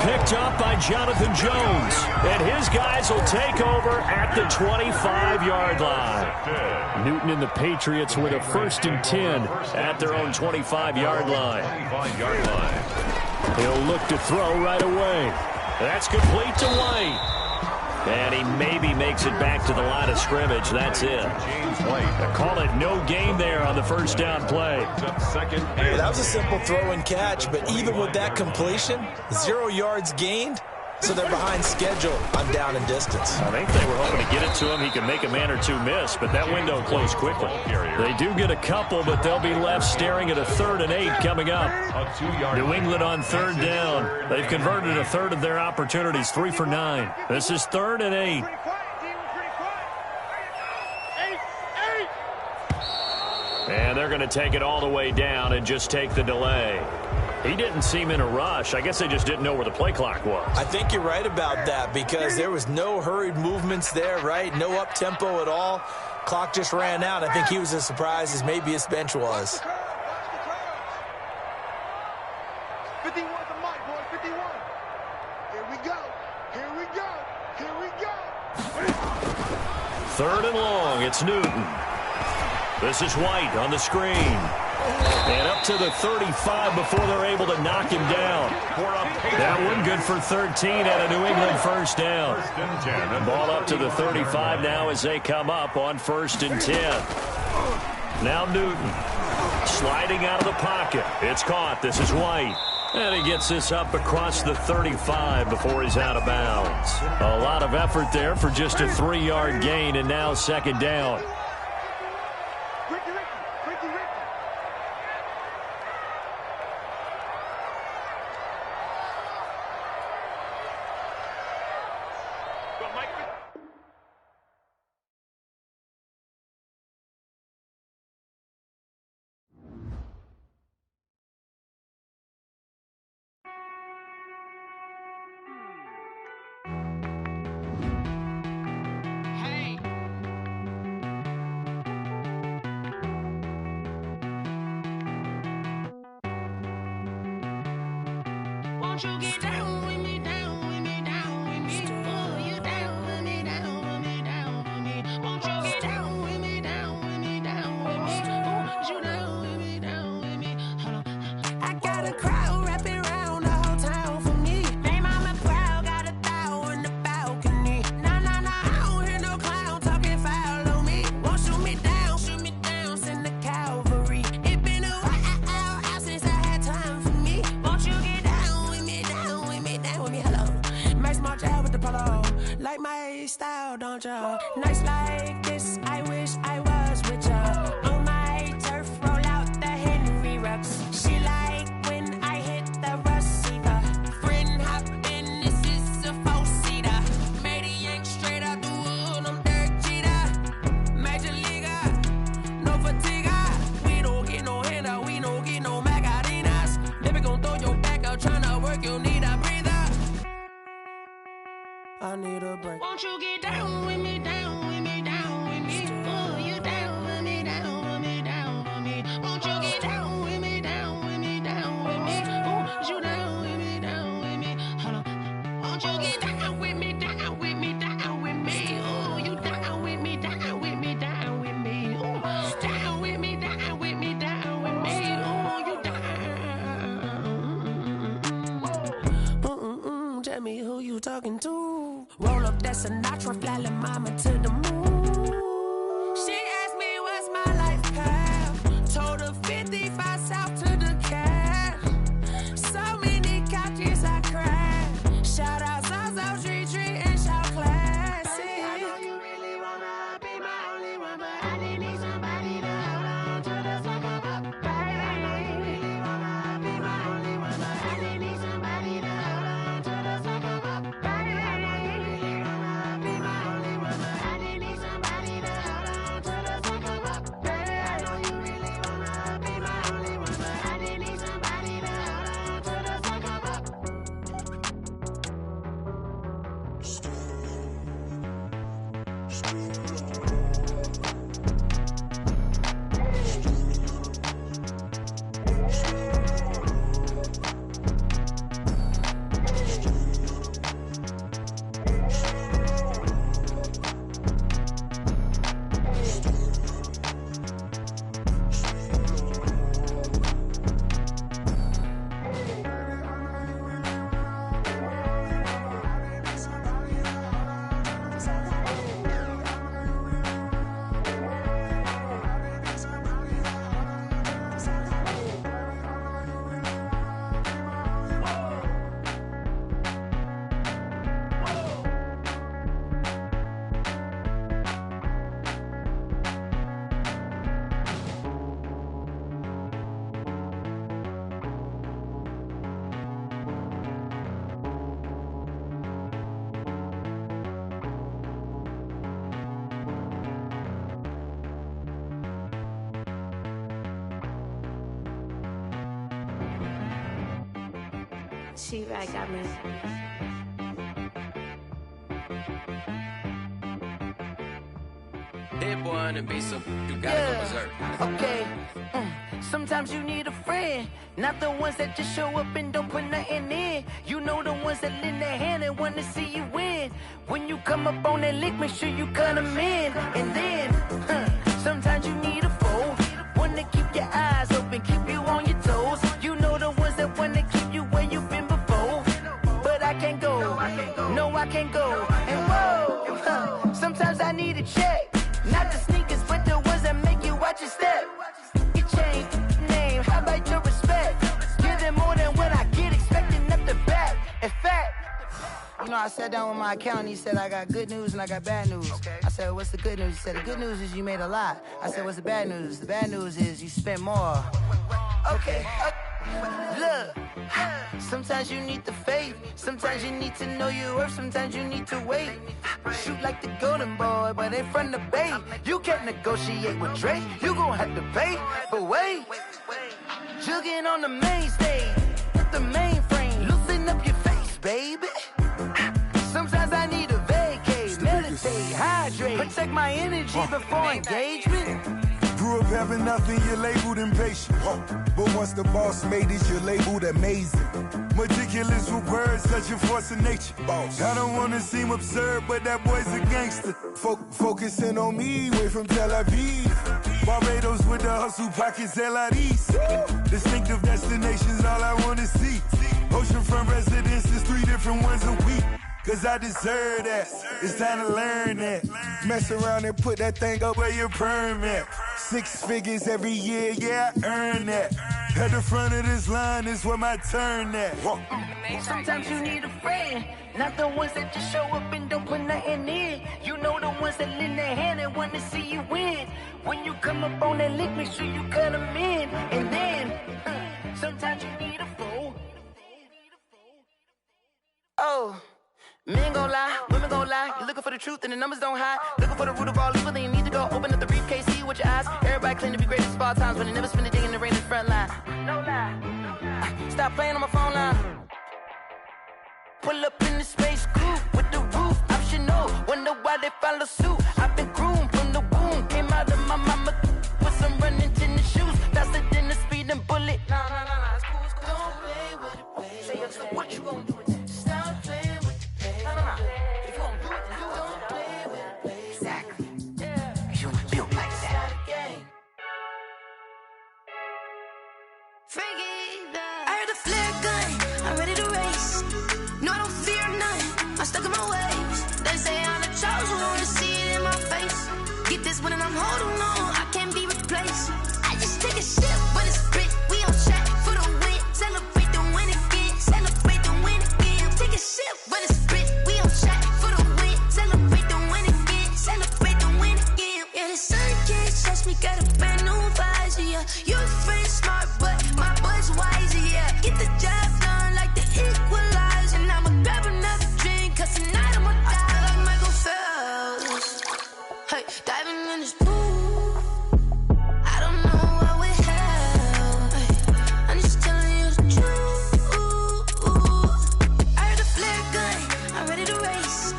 S2: Picked up by Jonathan Jones. And his guys will take over at the 25-yard line. Newton and the Patriots with a 1st and 10 at their own 25-yard line.
S4: 25-yard line.
S2: He'll look to throw right away. That's complete to White. And he maybe makes it back to the line of scrimmage. That's it. They call it no gain there on the first down play.
S3: Well, that was a simple throw and catch, but even with that completion, 0 yards gained. So they're behind schedule on down and distance.
S2: I think they were hoping to get it to him. He could make a man or two miss, but that window closed quickly. They do get a couple, but they'll be left staring at a 3rd and 8 coming up. New England on 3rd down. They've converted a third of their opportunities, 3 for 9. This is 3rd and 8. And they're going to take it all the way down and just take the delay. He didn't seem in a rush. I guess they just didn't know where the play clock was.
S3: I think you're right about that because there was no hurried movements there, right? No up-tempo at all. Clock just ran out. I think he was as surprised as maybe his bench was.
S5: 51 the mic, boy, 51. Here we go. Here we go. Here we go.
S2: 3rd and long. It's Newton. This is White on the screen. And up to the 35 before they're able to knock him down. That one good for 13 at a New England first down. Ball up to the 35 now as they come up on 1st and 10. Now Newton sliding out of the pocket. It's caught. This is White. And he gets this up across the 35 before he's out of bounds. A lot of effort there for just a 3-yard gain, and now 2nd down.
S6: Won't you get down with me, down with me, down with me? Oh, you down with me, down with me, down with me. Won't you get down with me, down with me, down with me? Oh, you down with me, down with me? Hold on. I got a crowd wrapping around the whole town for me. Hey, mama proud, got a thou in the balcony. Nah, nah, nah, I don't hear no clown talking foul on me. Won't shoot me down, send the cavalry. It been a while since I had time for me. Won't you get down with me, down with me, down with me? Hello. Max March out with the polo. Like my style, don't ya? Nights like this, I wish I was with ya. On my turf, roll out the Henry Rux. She like when I hit the receiver. Friend hop in, this is a 4-seater. Made a yank straight out the wood, I'm Derek Jeter. Major leaguer, no fatigue. We don't get no handout, we don't get no Macarinas. Baby gon' throw your back out, tryna work, you need a breather. I need a break. Won't you get down with me, down with me, down with me? Oh, you down with me, down with me, down with me? Won't you get down with me, down with me, down with me? Oh, you down with me, down with me? Hold on. Won't you get down with me, down with me, down with me? Oh, you down with me, down with me, down with me? Oh, down with me, down with me, down with me? Oh, you down. Tell me who you talking to. Roll up that Sinatra, fly la mama to the moon. She asked me what's my life path. Told her 55 south to the cash. So many couches I cried. Shout out South Street and shout classy. I know you really wanna be my only one, but I didn't need somebody to hold on to the second up. Baby, I know you really wanna be my only one, but I didn't need somebody to hold on to the second up. Baby, I know you really wanna be my only one, but I didn't need somebody to She right, got me.
S7: Hit boy and be so you gotta go berserk.
S1: Okay. Sometimes you need a friend, not the ones that just show up and don't put nothing in. You know the ones that lend their hand and wanna see you win. When you come up on that lick, make sure you cut them in. And then, sometimes you need a foe, one to keep your eyes open, keep you on your toes. You know the ones that wanna keep you where you've been before. But I can't go, no I can't go. And whoa, sometimes I need a check. Not the sneakers, but the ones that make you watch your step. You change name, how about your respect? Give them more than what I get, expecting up the back. In fact, you know, I sat down with my accountant, he said, I got good news and I got bad news. I said, what's the good news? He said, the good news is you made a lot. I said, what's the bad news? The bad news is you spent more. Okay. Look, sometimes you need the faith, sometimes you need to know your worth, sometimes you need to wait. Shoot like the golden boy, but in front of Bay. You can't negotiate with Drake, you gon' have to pay. But wait, jugging on the main stage, with the mainframe, loosen up your face, baby. Sometimes I need a vacate, meditate, hydrate, protect my energy before engagement.
S8: Grew up having nothing, you're labeled impatient. But once the boss made it, you're labeled amazing. Meticulous with words, such a force of nature. I don't wanna seem absurd, but that boy's a gangster. Focusing on me, way from Tel Aviv. Barbados with the hustle pockets, LIDs. Distinctive destinations, all I wanna see. Oceanfront residences, 3 different ones a week. Cause I deserve that, it's time to learn that. Mess around and put that thing up where your permit. 6 figures every year, yeah, I earn that. At the front of this line is where my turn at.
S1: Sometimes you need a friend, not the ones that just show up and don't put nothing in. You know the ones that lend their hand and want to see you win. When you come up on that lick, make sure you cut them in. And then, sometimes you need a foe. Oh. Men gon' lie, women gon' lie. You're looking for the truth and the numbers don't hide. Looking for the root of all evil, then you need to go open up the briefcase, see with your eyes. Everybody claim to be greatest of all times, but they never spend a day in the rain in the front line. No lie. Stop playing on my phone line. Pull up in the space coupe with the roof optional. Wonder why they follow suit. I've been groomed from the womb. Came out of my mama with some running tennis shoes. Faster than the speeding bullet. No, it's cool, it's cool. Don't play with it, baby. Say so what you gon' do with it? Stop playing with it. If you gon' do it, then don't play with it, baby. Exactly. Cause you ain't built like that.
S6: Freaky, I heard the flare gun, I'm ready to race. No, I don't fear none, I'm stuck in my ways. They say I'm the chosen one, to see it in my face. Get this one and I'm holding on, I can't be replaced. I just take a sip, but it's split, we on track for the win. Celebrate the win again, celebrate the win again. Take a sip, but it's split, we on track for the win. Celebrate the win again, celebrate the win again. Yeah, the sun can't touch me, got a brand new visor, yeah. Your friend's smart, but my boy's wiser, yeah. Get the job done like the equalizer. And I'ma grab another drink, cause tonight I'ma die like Michael Phelps. Hey, diving in this pool, I don't know what we have. Hey, I'm just telling you the truth. I heard a flare gun, I'm ready to race.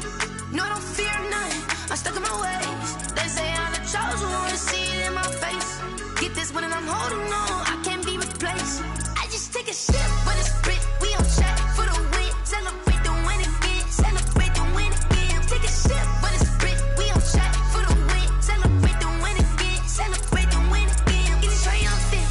S6: No, I don't fear none, I'm stuck in my ways. They say I'm the chosen one, to see it in my face. Get this one and I'm holding on, I can't be replaced. I just take a sip, but it's split, we on track for the win. Celebrate the win again, celebrate the win again. Take a sip, but it's split, we on track for the win. Celebrate the win again, celebrate the win again. Get it triumphant,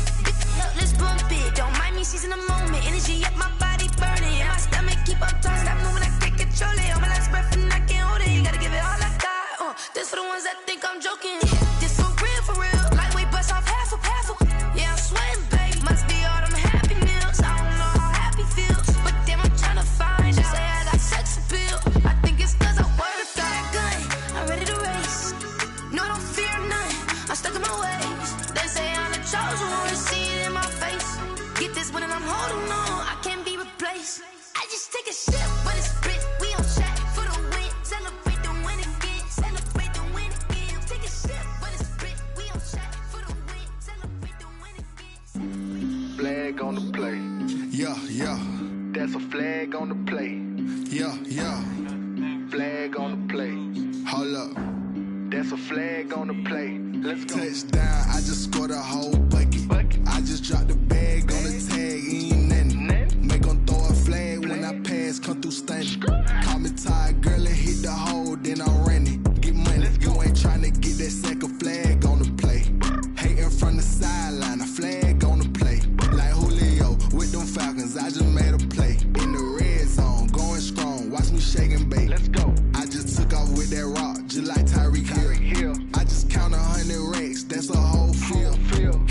S6: let's bump it. Don't mind me seizing the moment, energy up my body burning. And my stomach keep on turning, stop moving, I can't control it. On my last breath and I can't hold it, you gotta give it all I got. This for the ones that think I'm joking. This for real, lightweight bust off half a. Yeah, I'm sweating, babe, must be all them happy meals. I don't know how happy feels, but damn, I'm tryna find you. Say I got sex appeal, I think it's cause I wear the fire gun. I'm ready to race, no, I don't fear none, I'm stuck in my ways. They say I'm the chosen one, to see it in my face. Get this one and I'm holding on, I can't be replaced. I just take a sip, but it's split, we on track for the win. Celebrate the win again, celebrate the win again. Take a sip, but it's split, we on track for the win. Celebrate the win again.
S5: Flag on the play.
S8: Yeah. That's a flag on the play. Yeah, yeah. Flag on the play. Hold up. That's a flag on the play. Let's go. Touchdown, I just scored a whole bucket. I just dropped the bag on the tag, ain't nothing. Make 'em throw a flag when I pass, come through stunning. Call me tired, girl, and hit the hole, then I'm running. Get money, you ain't tryna get that second flag on the play. Hating from the sideline, a flag on the play. Like Julio with them Falcons, I just made a play. In the red zone, going strong, watch me shake and bake. Let's go. I just took off with that rock, just like Tyreek Hill. I just count 100 racks, that's a whole field.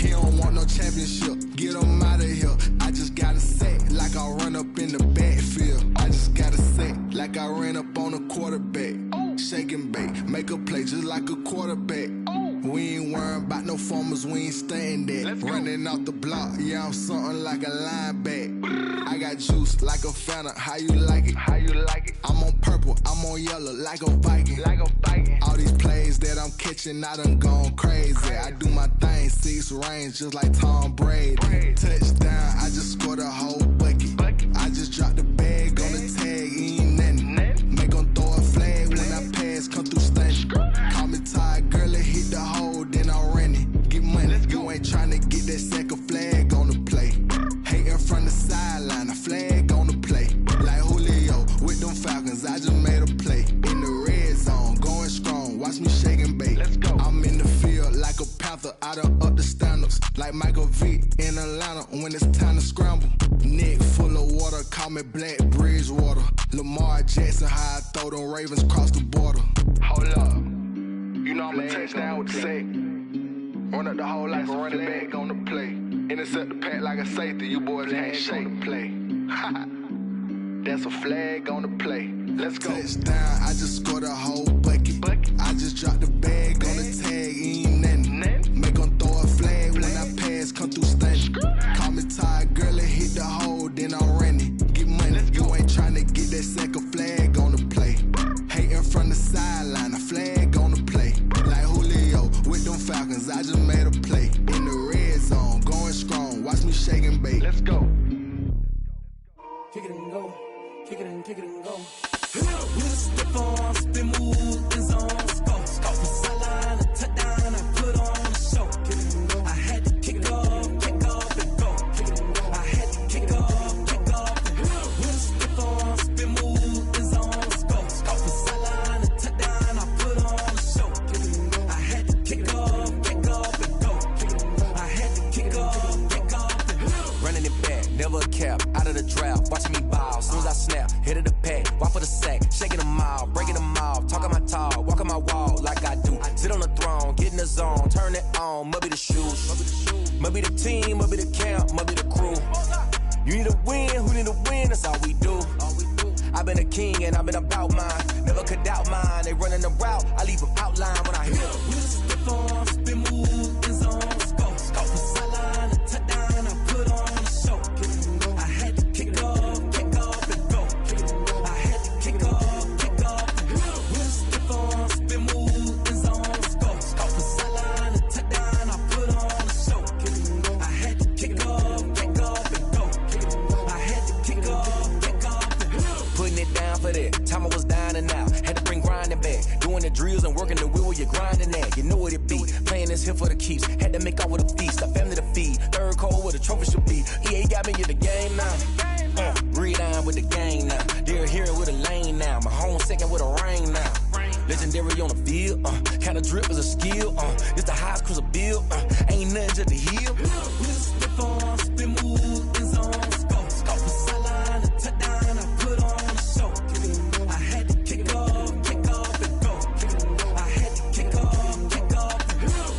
S8: He don't want no championship, get him out of here. I just got a set, like I run up in the backfield. I just got a set, like I ran up on a quarterback. Shake and bake, make a play just like a quarterback. We ain't worrying about no formers, we ain't staying there. Running off the block, yeah, I'm something like a linebacker. I got juice like a Fanta, how you like it? How you like it? I'm on purple, I'm on yellow, like a Viking. Like a Viking. All these plays that I'm catching, I done gone crazy. I do my thing, 6 range, just like Tom Brady. Touchdown, I just scored a whole bucket. I just dropped the bag on the tag, ain't nothing. Make 'em throw a flag when I pass, come through stunning. Call me tired, girl, and hit the hole, then I'm running. Get money, you ain't tryna get that second flag on the play. Hating from the sideline, a flag on the play. Like Julio with them Falcons, I just made a play. In the red zone, going strong, watch me shake and bake. Let's go. I'm in the field like a panther, I done up the standards. Like Michael Vick in Atlanta when it's time to scramble. Neck full of water, call me Black Bridgewater. Lamar Jackson, how I throw them Ravens cross the border. Hold up. You know I'm a touchdown with the sack. Run up the hole like a running back on the play. Intercept the pack like a safety, you boys ain't shake the play. That's a flag on the play. Let's go. Touchdown, I just scored a whole bucket. I just dropped the bag on the tag, ain't nothing. Make 'em throw a flag when I pass, come through stunning. Call me tired, girl, and hit the hole, then I'm running. Get money, you ain't tryna get that second flag on the play. Hating from the sideline, a flag on the play. Like Julio with them Falcons, I just made a play. In the red zone, going strong, watch me shake and bake. Let's go.
S1: Kick it and go, kick it and go.
S6: With a stiff arm, spin move, in zone, scope. From sideline to touchdown, I put on a show. I had to kick off and go. I had to kick off and go. With a stiff arm, spin move, in zone, scope. From sideline to touchdown, I put on a show. I had to kick off and go. I had to kick off and go.
S7: Running it back, never a cap, out of the draft, watching me ball. Soon as I snap, hit of the pack, walk for the sack, shaking them out, breaking them off, talking my talk, walking my wall like I do. Sit on the throne, get in the zone, turn it on, must be the shoes, must be the team, must be the camp, must be the crew. You need a win, who need a win, that's all we do. I've been a king and I've been about mine, never could doubt mine. They running the route, I leave them outline when I hit them.
S6: With a stiff arm, spin move, in zone, scope. From sideline to touchdown, I put on a show. I had to kick off and go. I had to kick off. With a stiff arm, spin move, in zone, scope. From sideline to touchdown, I put on a show. I had to kick off and go. I had to kick off and go.
S7: Putting it down for that, time I was down and out, had to bring grinding back, doing the drills and working the wheel where you're grinding at, you know what it be, playing this here for the keeps, had to make off with a feast, a family to feed, third cold where the trophy should be, EA got me in the game now, breathe down with the gang now, they're here with a lane now, my home second with a rain now, legendary on the field, kinda drip is a skill, it's the highest cruiser bill, ain't nothing just to heal.
S6: With a stiff arm, spin move, in zone, scope. From sideline to touchdown, I put on a show. I had to kick off and go. I had to kick off and go.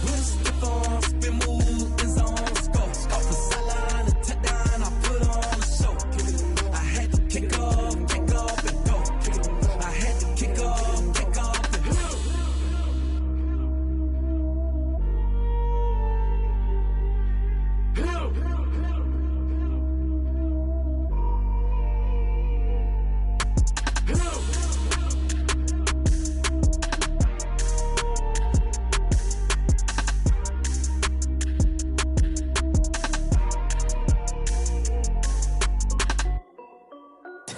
S6: With a stiff arm, spin move, in zone, scope. From sideline to touchdown, I put on a show. I had to kick off and go. I had to kick off and go.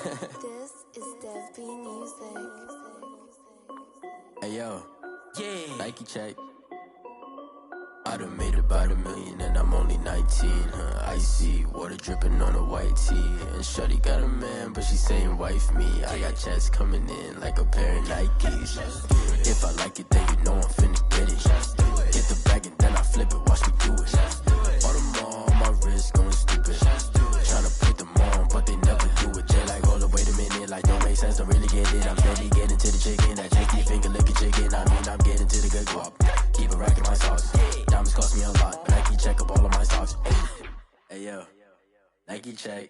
S9: This is Desby Music.
S7: Hey yo, yeah. Nike check. I done made about $1 million and I'm only 19. Icy water dripping on a white tee. And shorty got a man, but she saying wife me. I got checks coming in like a pair of Nikes. If I like it, then you know I'm finna get it. Get the bag and then I flip it, watch me do it. All them on my wrist going stupid. Tryna put them on, but they never do it. Jay like, hold up, wait a minute, like don't make sense to really get it. I'm steady getting to the chicken, that tricky finger licking chicken. I mean, I'm getting to the good guap. Keep a rack in my socks. Diamonds cost me a lot, but Nike check up all of my stocks. Hey yo, Nike check.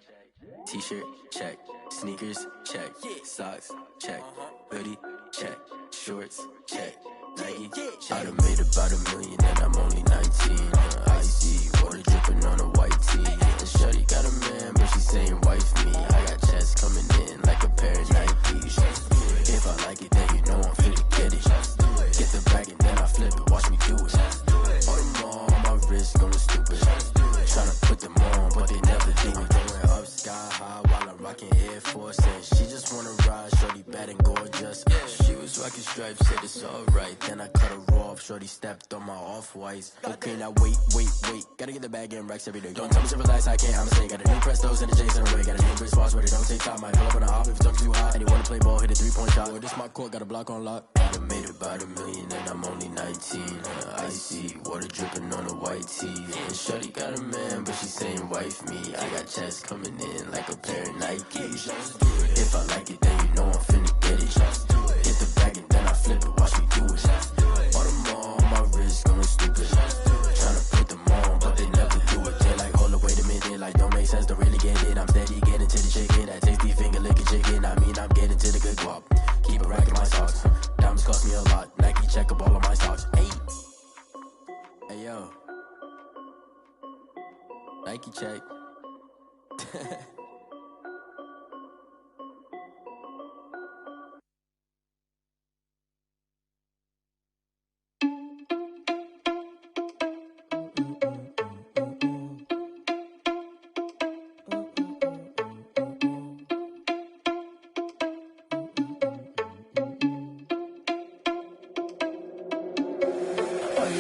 S7: T-shirt check. Sneakers check. Socks check. Hoodie check. Shorts check. Nike check. I done made about $1 million and I'm only 19. Icy water dripping on a white tee. And shorty got a man, but she saying wife me. I got checks coming in like a pair of Nikes. If I like it, then you know I'm finna get it. Get the bag and then I flip it, watch me do it. All them on my wrist going stupid. Tryna put them on, but they never do it. Going up sky high while I'm rocking Air Force. And she just wanna ride, shorty bad and gorgeous. She was rocking stripes, said it's alright. Then I cut her off, shorty stepped on my off-whites. Okay, now wait. Gotta get the bag and racks every day. Don't tell me to relax, I can't, I'ma say. Got a new Prestos and a Jason away. Got a new Chris Foss, but it don't take time. Might pull up on a hop if it's too hot. And you wanna play ball, hit a 3-point shot. Or this my court, got a block on lock. I done made about $1 million and I'm only 19. Icy water dripping on a white tee. And shorty got a man, but she saying wife me. I got checks coming in like a pair of Nikes. If I like it, then you know I'm finna get it. Get the bag and then I flip it, watch me do it. All them on my wrist going stupid. Tryna put them on, but they never do it. They like, hold up, wait a minute, like don't make sense to really get it. I'm steady getting to the chicken, that tasty finger licking chicken. I mean, I'm getting to the good guap. Keep a rack in my socks. Diamonds cost me a lot. Nike check up all of my stocks. Hey yo, Nike check.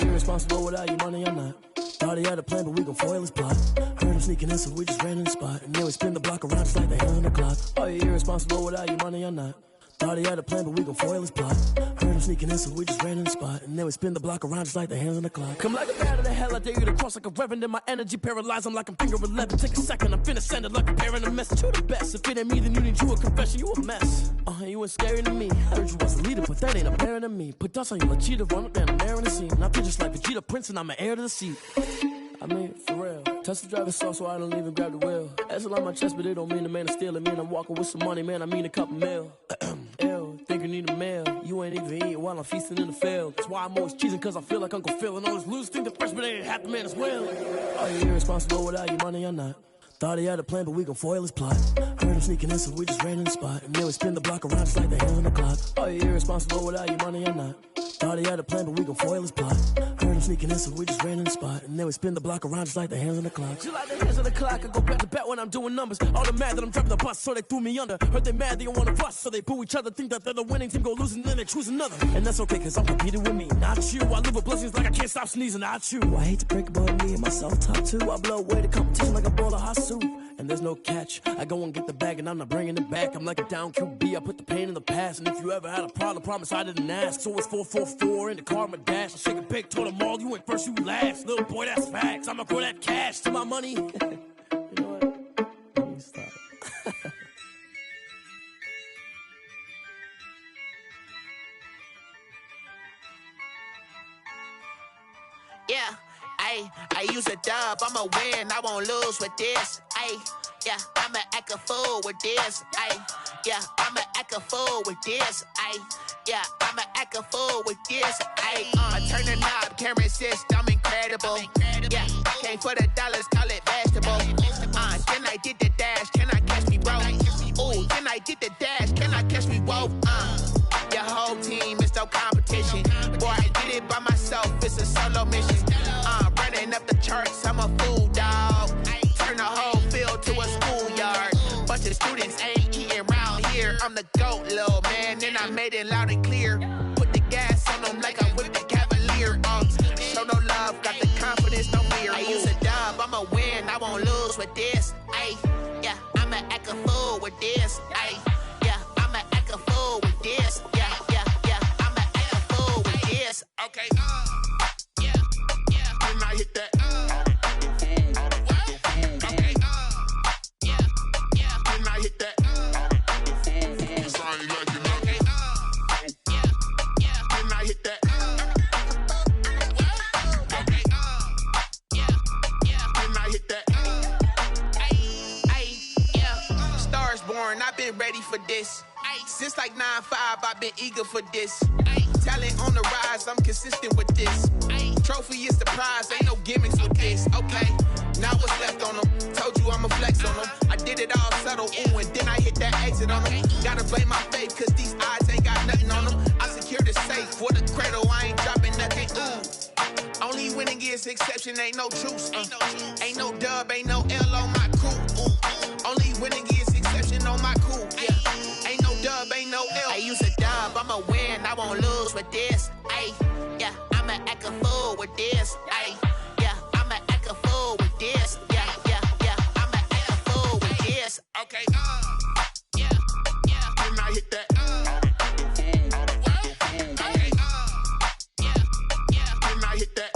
S10: Irresponsible without your money, I'm not. Thought he had a plan, but we gon' foil his plot. Heard him sneaking in, so we just ran in the spot. And then we spin the block around just like the hand on the clock. Are you irresponsible without your money, I'm not. Thought he had a plan, but we gon' foil his plot. Heard him sneaking in, so we just ran in the spot. And then we spin the block around just like the hands on the clock. Come like a bat of the hell, I dare you to cross like a reverend. And my energy paralyzed, I'm like I'm finger 11. Take a second, I'm finna send it like a parent a message. You the best, if it ain't me, then you need you a confession. You a mess, you ain't scary to me. Heard you was a leader, but that ain't apparent to me. Put dust on you like cheetah, run up down the air in the scene. I feel just like Vegeta Prince and I'm an heir to the seat. I mean, for real. Touch the driver's soft so I don't even grab the wheel. That's on my chest, but it don't mean the man is stealing. Mean I'm walking with some money, man, I mean a couple mil. Ew, think you need a meal. You ain't even eating while I'm feasting in the field. That's why I'm always cheesing, cause I feel like Uncle Phil. And all those losers think the freshman ain't half the man as well. Are you irresponsible without your money or not? Thought he had a plan, but we gon' foil his plot. Heard him sneaking in, so we just ran in the spot. And then we spin the block around just like the hands on the clock. Are you irresponsible without your money or not? Thought he had a plan, but we gon' foil his plot. Heard him sneaking in, so we just ran in the spot. And then we spin the block around just like the hands on the clock. Just like the hands on the clock, I go back to back when I'm doing numbers. All the mad that I'm driving the bus, so they threw me under. Heard they mad, they don't wanna bust, so they boo each other. Think that they're the winning team, go losing, then they choose another. And that's okay, cause I'm competing with me, not you. I live with blessings like I can't stop sneezing, not you. I hate to break it, but me and myself top two. I blow away the competition like a bowl of hot soup. And there's no catch. I go and get the bag and I'm not bringing it back. I'm like a down QB, I put the pain in the past. And if you ever had a problem, promise I didn't ask. So it's 444 in the car, my dash. I shake a big, told them all, you ain't first, you last. Little boy, that's facts. I'ma throw that cash to my money. You know what? Let me stop.
S11: Yeah, I use a dub, I'ma win, I won't lose with this. Yeah, I'ma act a fool with this. Yeah, I'ma act a fool with this. Yeah, I'ma act a fool with this. I turn the knob, can't resist, I'm incredible. Yeah, came for the dollars, call it vegetable. Then I did the dash, can I catch me, bro? Ooh, then I did the dash, can I catch me, whoa? Your whole team is no competition. Boy, I did it by myself, it's a solo mission. Running up the charts, I'm a fool, dog. Turn the whole field to a schoolyard. Bunch of students ain't eating I'm the GOAT, little man, and I made it loud and clear. Put the gas on them like I'm with the Cavalier. Show no love, got the confidence, no fear. I use a dub, I'ma win, I won't lose with this. Ay, yeah, I'ma act a fool with this. Ay, yeah, I'ma act a fool with this. Yeah, yeah, yeah, I'ma act a fool with this. Okay, yeah, yeah, then I hit that. Okay, yeah, yeah, then I hit that. I've been ready for this. Since like 9-5, I've been eager for this. Talent on the rise, I'm consistent with this. Trophy is the prize, ain't no gimmicks with this. Okay, now what's left on them? Told you I'ma flex on them. I did it all subtle, ooh, and then I hit that exit on them. Gotta blame my faith, cause these eyes ain't got nothing on them. I secured the safe for the cradle, I ain't dropping nothing, ooh. Only winning is exception, ain't no truce. Ain't no dub, ain't no L on my crew. Ooh. Only winning is exception on my crew. Yeah. Ain't no dub, ain't no L. I use a dub, I'ma win, I won't lose with this. Ay, yeah, I'ma act a fool with this. Ay, yeah, I'ma act a fool with this. Yeah, yeah, yeah, I'ma act a fool with this. Okay, yeah, yeah, then I hit that. Okay, yeah, yeah, then I hit that.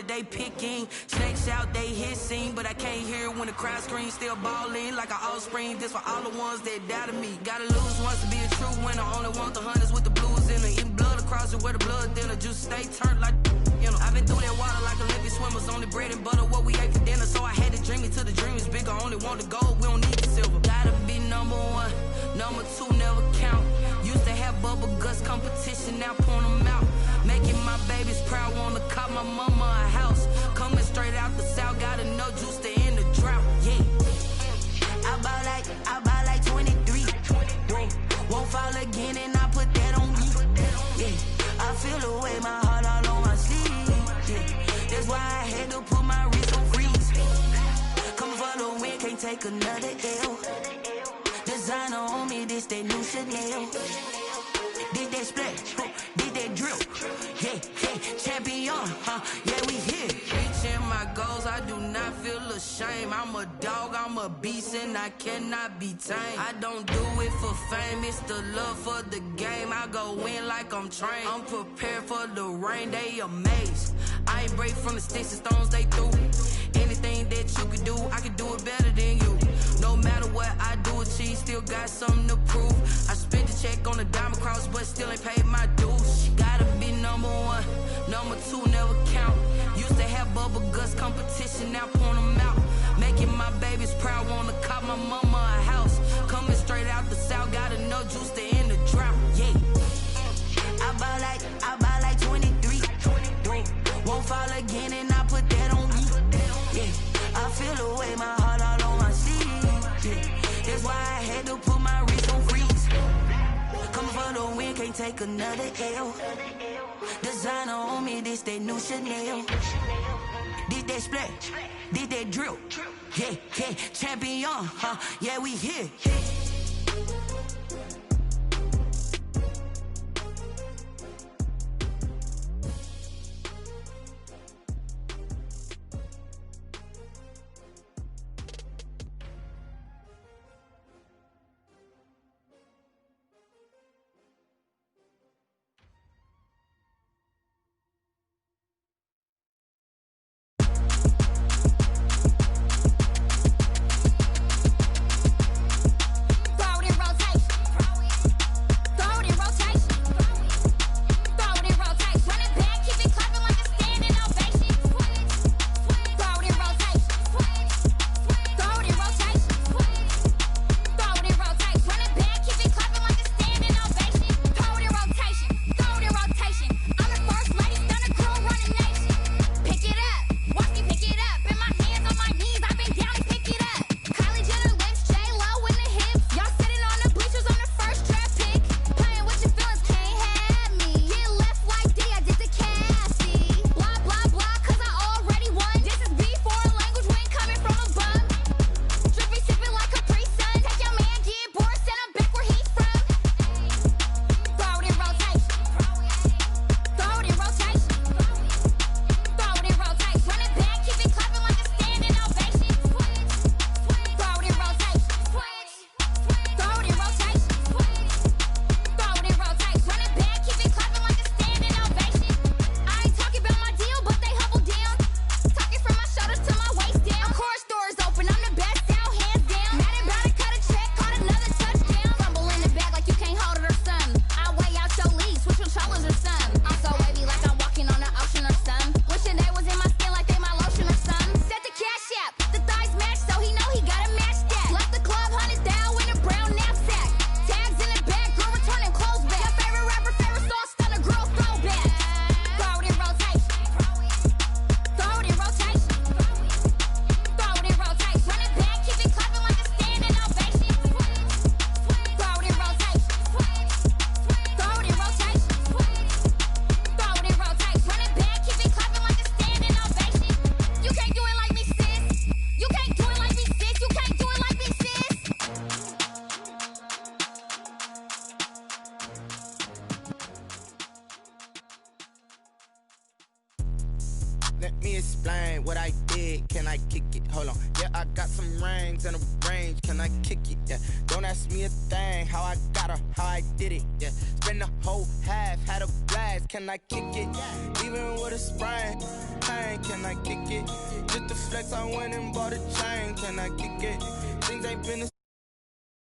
S12: They picking, snakes out, they hissing, but I can't hear when the crowd screams. Still balling like an offspring. This for all the ones that doubted me. Gotta lose once to be a true winner. Only want the hunters with the blues in it. Eating blood across it where the blood thinner. Juice stay turned like you know. I've been through that water like Olympic swimmers. Only bread and butter what we ate for dinner. So I had to dream it till the dream is bigger. Only want the gold, we don't need the silver. Gotta be number one, number two never count. Used to have bubble guts competition, now point them out. Making my babies proud, wanna cop my mama a house. Coming straight out the south, gotta know juice to end the drought. Yeah, I buy like 23. Won't fall again, and I put that on me. Yeah, I feel the way, my heart all on my sleeve. Yeah, that's why I had to put my wrist on freeze. Come for the win, can't take another L. Designer on me, this that new Chanel. Did that splash, did that drill. Yeah, yeah, champion, yeah, we here. Reaching my goals, I do not feel ashamed. I'm a dog, I'm a beast, and I cannot be tamed. I don't do it for fame, it's the love for the game. I go in like I'm trained. I'm prepared for the rain, they amazed. I ain't break from the sticks and stones they threw. Anything that you can do, I can do it better than you. No matter what I do, achieve, still got something to prove. I spent the check on the diamond cross, but still ain't paid my dues. Gotta be number one, number two never count. Used to have bubble guts competition, now point them out. Making my babies proud, wanna cop my mama a house. Coming straight out the south, gotta know juice to end the drought. Yeah, I buy like 23. Won't fall again, and I put that on me. Yeah, I feel the way, my heart all on my sleeve. Yeah, that's why I had to put my wrist on freeze. Coming for the win, can't can't take another L. Designer on me, this that new Chanel. This that splat, this that drill. Yeah, yeah, champion, yeah, we here.
S13: Let me explain what I did. Can I kick it? Hold on. Yeah, I got some rings and a range. Can I kick it? Yeah. Don't ask me a thing. How I got her, how I did it. Yeah. Spend the whole half, had a blast. Can I kick it? Even with a sprain. Pain, can I kick it? Just the flex, I went and bought a chain. Can I kick it? Things ain't been the